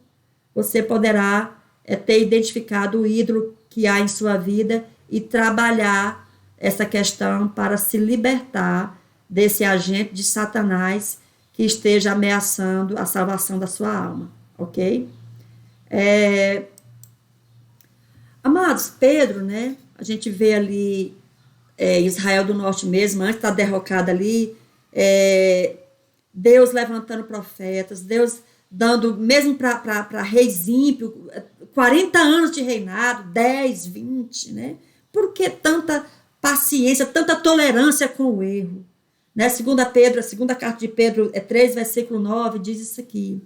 A: você poderá ter identificado o ídolo que há em sua vida e trabalhar essa questão para se libertar desse agente de Satanás que esteja ameaçando a salvação da sua alma, ok? Amados, Pedro, né? A gente vê ali Israel do Norte mesmo, antes da derrocada ali, Deus levantando profetas, Deus dando, mesmo para reis ímpios, 40 anos de reinado, 10, 20, né? Por que tanta paciência, tanta tolerância com o erro? Né? A segunda carta de Pedro 3, versículo 9, diz isso aqui.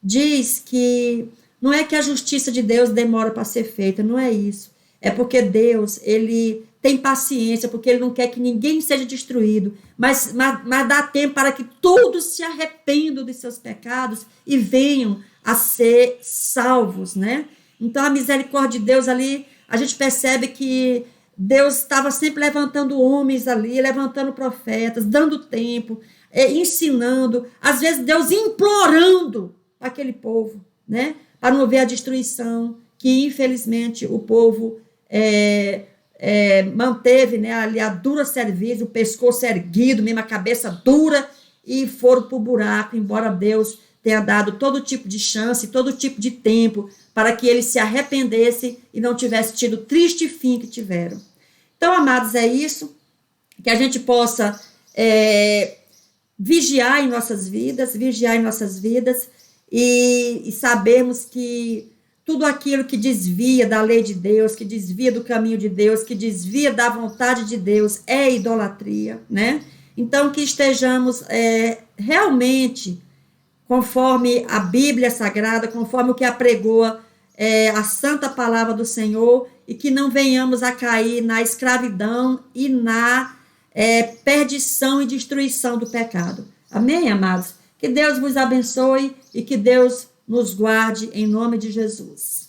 A: Diz que não é que a justiça de Deus demora para ser feita, não é isso. É porque Deus, ele tem paciência, porque ele não quer que ninguém seja destruído, mas dá tempo para que todos se arrependam de seus pecados e venham a ser salvos, né? Então, a misericórdia de Deus ali, a gente percebe que Deus estava sempre levantando homens ali, levantando profetas, dando tempo, ensinando, às vezes Deus implorando aquele povo, né? Para não ver a destruição que, infelizmente, o povo manteve, né, ali a dura cerviz, o pescoço erguido, mesmo a cabeça dura, e foram para o buraco, embora Deus tenha dado todo tipo de chance, todo tipo de tempo, para que eles se arrependessem e não tivessem tido o triste fim que tiveram. Então, amados, é isso, que a gente possa vigiar em nossas vidas, e sabermos que tudo aquilo que desvia da lei de Deus, que desvia do caminho de Deus, que desvia da vontade de Deus, é idolatria, né? Então, que estejamos realmente conforme a Bíblia Sagrada, conforme o que apregoa a santa palavra do Senhor, e que não venhamos a cair na escravidão e na perdição e destruição do pecado. Amém, amados? Que Deus vos abençoe e que Deus nos guarde em nome de Jesus.